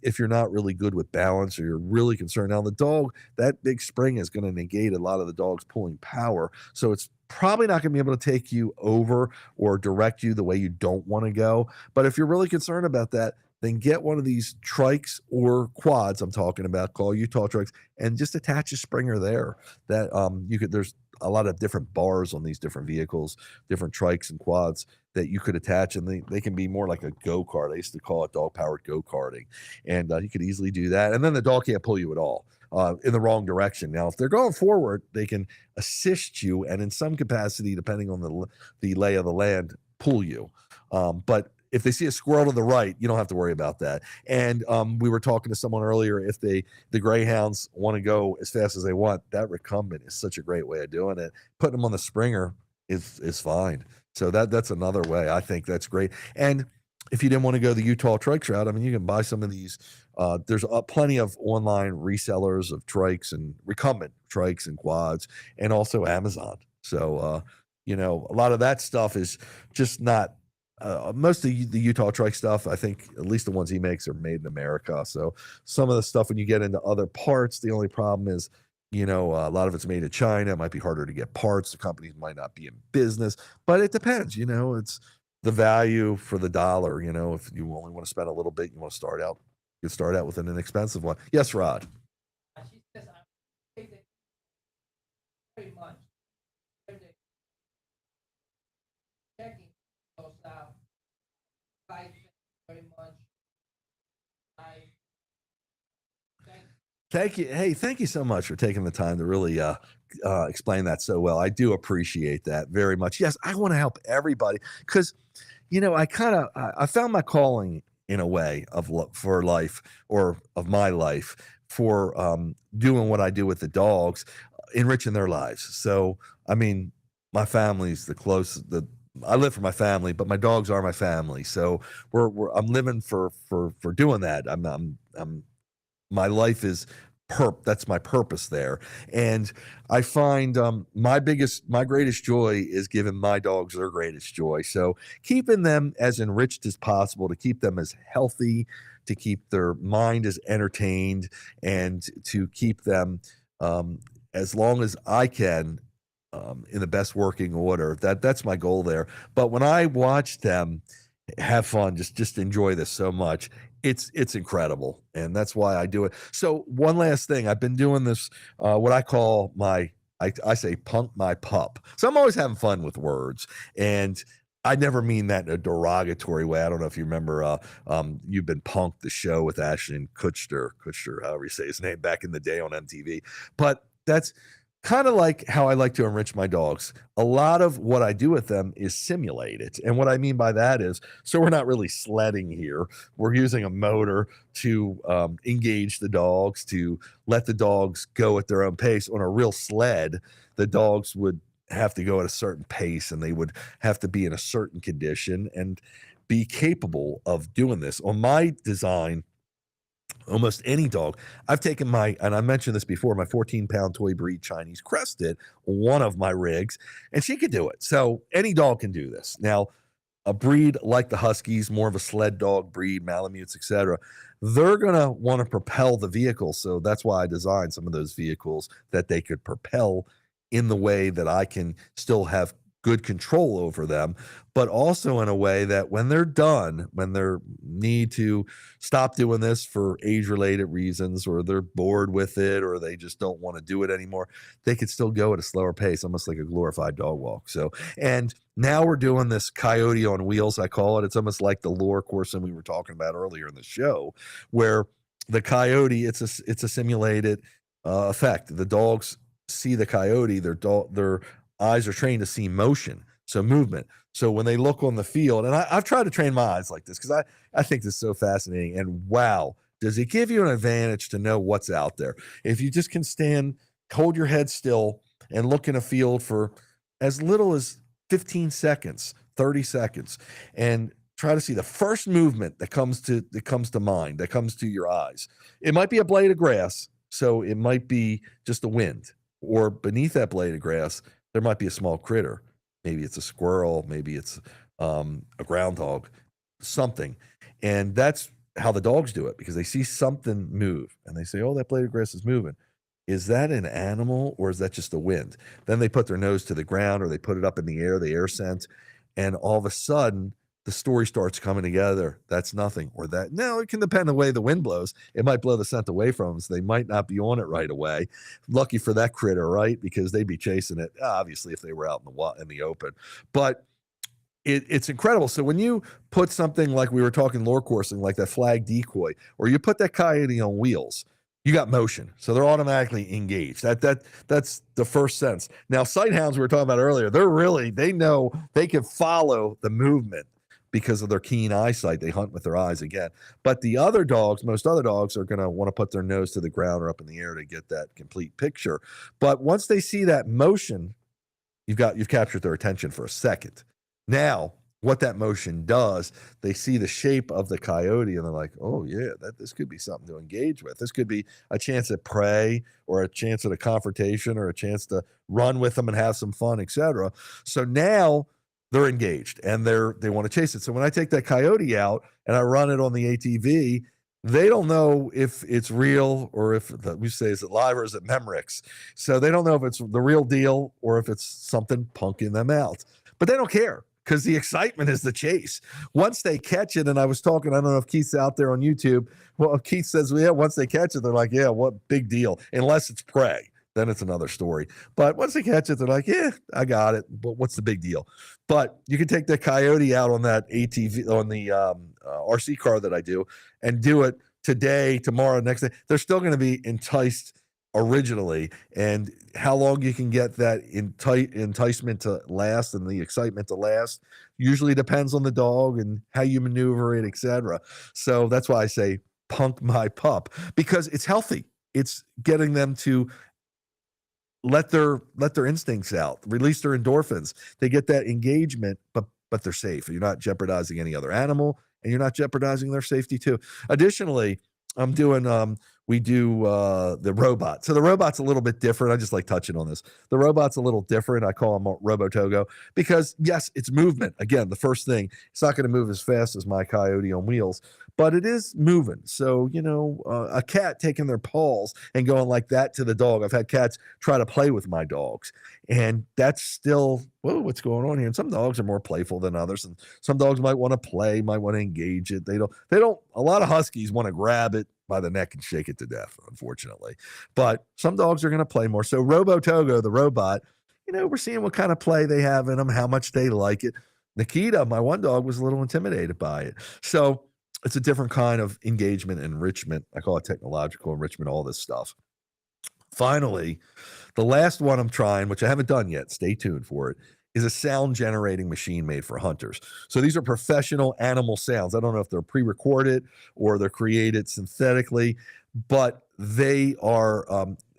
If you're not really good with balance, or you're really concerned, now the dog, that big spring is going to negate a lot of the dog's pulling power, so it's probably not going to be able to take you over or direct you the way you don't want to go. But if you're really concerned about that, then get one of these trikes or quads I'm talking about, called Utah Trikes, and just attach a Springer there. That there's a lot of different bars on these different vehicles, different trikes and quads that you could attach, and they can be more like a go-kart. I used to call it dog-powered go-karting, and you could easily do that. And then the dog can't pull you at all in the wrong direction. Now, if they're going forward, they can assist you, and in some capacity, depending on the lay of the land, pull you. But if they see a squirrel to the right, you don't have to worry about that. And we were talking to someone earlier, if the greyhounds want to go as fast as they want, that recumbent is such a great way of doing it. Putting them on the Springer is fine. So that's another way. I think that's great. And if you didn't want to go the Utah trikes route, I mean, you can buy some of these. There's plenty of online resellers of trikes and recumbent trikes and quads, and also Amazon. So, a lot of that stuff is just not. Most of the Utah trike stuff, I think, at least the ones he makes, are made in America. So, some of the stuff when you get into other parts, the only problem is, a lot of it's made in China. It might be harder to get parts. The companies might not be in business, but it depends. It's the value for the dollar. If you only want to spend a little bit, you want to start out, you start out with an inexpensive one. Yes, Rod. She says, I think that very much. Checking those out. Thank you very much. Thank you. Hey, thank you so much for taking the time to really explain that so well. I do appreciate that very much. Yes, I want to help everybody because, I found my calling in a way for life, or of my life, for doing what I do with the dogs, enriching their lives. So, I mean, my family's I live for my family, but my dogs are my family. So I'm living for doing that. My life is that's my purpose there. And I find my greatest joy is giving my dogs their greatest joy. So keeping them as enriched as possible, to keep them as healthy, to keep their mind as entertained, and to keep them as long as I can in the best working order. That's my goal there. But when I watch them have fun, just enjoy this so much, it's incredible, and that's why I do it. So one last thing, I've been doing this, what I call I say punk my pup. So I'm always having fun with words, and I never mean that in a derogatory way. I don't know if you remember, You've Been Punked, the show with Ashton Kutcher, however you say his name, back in the day on MTV. But that's kind of like how I like to enrich my dogs. A lot of what I do with them is simulated. And what I mean by that is, so we're not really sledding here. We're using a motor to engage the dogs, to let the dogs go at their own pace. On a real sled, the dogs would have to go at a certain pace, and they would have to be in a certain condition and be capable of doing this. On my design, almost any dog, I've taken and I mentioned this before, my 14-pound toy breed Chinese Crested, one of my rigs, and she could do it. So any dog can do this. Now, a breed like the Huskies, more of a sled dog breed, Malamutes, etc., they're going to want to propel the vehicle. So that's why I designed some of those vehicles, that they could propel in the way that I can still have good control over them, but also in a way that when they're done, when they need to stop doing this for age-related reasons, or they're bored with it, or they just don't want to do it anymore, they could still go at a slower pace, almost like a glorified dog walk. So, and now we're doing this coyote on wheels, I call it. It's almost like the lure course we were talking about earlier in the show, where the coyote, it's a simulated effect. The dogs see the coyote, their eyes are trained to see motion, so movement. So when they look on the field, and I've tried to train my eyes like this because I think this is so fascinating. And wow, does it give you an advantage to know what's out there? If you just can hold your head still, and look in a field for as little as 15 seconds, 30 seconds, and try to see the first movement that comes to mind, that comes to your eyes. It might be a blade of grass, so it might be just the wind, or beneath that blade of grass, there might be a small critter. Maybe it's a squirrel, maybe it's a groundhog, something. And that's how the dogs do it, because they see something move and they say, oh, that blade of grass is moving. Is that an animal, or is that just the wind? Then they put their nose to the ground, or they put it up in the air scent, and all of a sudden the story starts coming together. That's nothing, or that. Now, it can depend on the way the wind blows. It might blow the scent away from them, so they might not be on it right away. Lucky for that critter, right? Because they'd be chasing it, obviously, if they were out in the open. But it's incredible. So when you put something like we were talking lure coursing, like that flag decoy, or you put that coyote on wheels, you got motion. So they're automatically engaged. That's the first sense. Now, sight hounds we were talking about earlier, they know they can follow the movement because of their keen eyesight. They hunt with their eyes again. But most other dogs are going to want to put their nose to the ground or up in the air to get that complete picture. But once they see that motion, you've captured their attention for a second. Now, what that motion does, they see the shape of the coyote and they're like, oh yeah, this could be something to engage with. This could be a chance at prey or a chance at a confrontation or a chance to run with them and have some fun, etc. So now they're engaged and they want to chase it. So when I take that coyote out and I run it on the ATV, they don't know if it's real or if we say, is it live or is it Memorex? So they don't know if it's the real deal or if it's something punking them out. But they don't care because the excitement is the chase. Once they catch it, and I was talking, I don't know if Keith's out there on YouTube. Well, Keith says, well, yeah, once they catch it, they're like, yeah, what big deal? Unless it's prey, then it's another story. But once they catch it, they're like, yeah, I got it. But what's the big deal? But you can take the coyote out on that ATV, on the RC car that I do, and do it today, tomorrow, next day. They're still going to be enticed originally, and how long you can get that enticement to last and the excitement to last usually depends on the dog and how you maneuver it, etc. So that's why I say punk my pup, because it's healthy. It's getting them to let their instincts out, release their endorphins. They get that engagement, but they're safe. You're not jeopardizing any other animal, and you're not jeopardizing their safety too. Additionally, I'm doing we do the robot. So the robot's a little bit different. I just like touching on this. The robot's a little different. I call him Robo Togo because yes, it's movement. Again, the first thing, it's not going to move as fast as my coyote on wheels, but it is moving. So, a cat taking their paws and going like that to the dog. I've had cats try to play with my dogs, and that's still, whoa, what's going on here? And some dogs are more playful than others, and some dogs might want to play, might want to engage it. They don't, a lot of huskies want to grab it by the neck and shake it to death, unfortunately. But some dogs are going to play more. So Robo Togo, the robot, we're seeing what kind of play they have in them, how much they like it. Nikita, my one dog, was a little intimidated by it. So it's a different kind of engagement, enrichment. I call it technological enrichment, all this stuff. Finally, the last one I'm trying, which I haven't done yet, stay tuned for it, is a sound generating machine made for hunters. So these are professional animal sounds. I don't know if they're pre-recorded or they're created synthetically, but they are,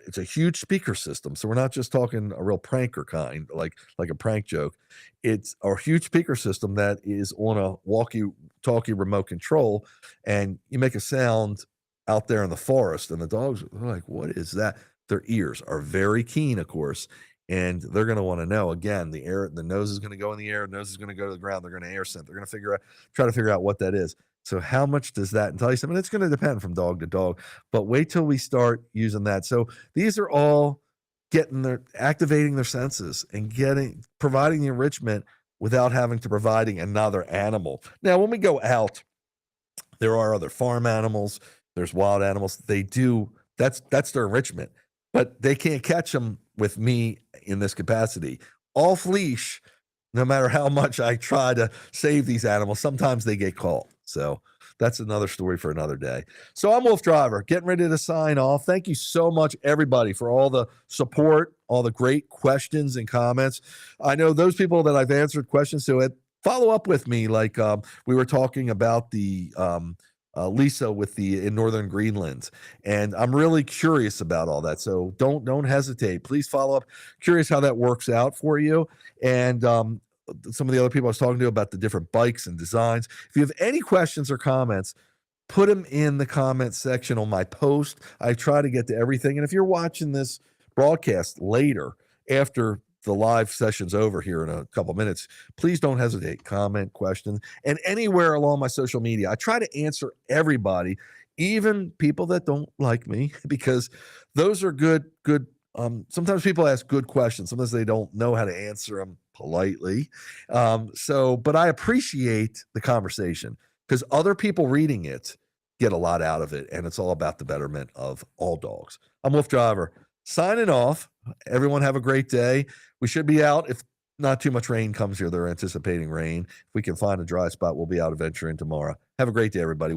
it's a huge speaker system. So we're not just talking a real pranker kind, like a prank joke. It's a huge speaker system that is on a walkie-talkie remote control, and you make a sound out there in the forest, and the dogs are like, what is that? Their ears are very keen, of course, and they're going to want to know. Again, the nose is going to go in the air, nose is going to go to the ground. They're going to air scent. They're going to try to figure out what that is. So how much does that entice them? And it's going to depend from dog to dog, but wait till we start using that. So these are all activating their senses and providing the enrichment without having to providing another animal. Now, when we go out, there are other farm animals. There's wild animals. That's their enrichment, but they can't catch them with me in this capacity. Off leash, no matter how much I try to save these animals, sometimes they get caught. So that's another story for another day. So I'm Wolf Driver, getting ready to sign off. Thank you so much, everybody, for all the support, all the great questions and comments. I know those people that I've answered questions to, follow up with me. Like we were talking about the Lisa in Northern Greenland, and I'm really curious about all that. So don't hesitate. Please follow up. Curious how that works out for you. And some of the other people I was talking to about the different bikes and designs. If you have any questions or comments, put them in the comment section on my post. I try to get to everything. And if you're watching this broadcast later after the live session's over here in a couple minutes, please don't hesitate. Comment, questions, and anywhere along my social media. I try to answer everybody, even people that don't like me, because those are good. Sometimes people ask good questions. Sometimes they don't know how to answer them politely. But I appreciate the conversation because other people reading it get a lot out of it, and it's all about the betterment of all dogs. I'm Wolf Driver, signing off. Everyone have a great day. We should be out if not too much rain comes here. They're anticipating rain. If we can find a dry spot, we'll be out adventuring tomorrow. Have a great day, everybody.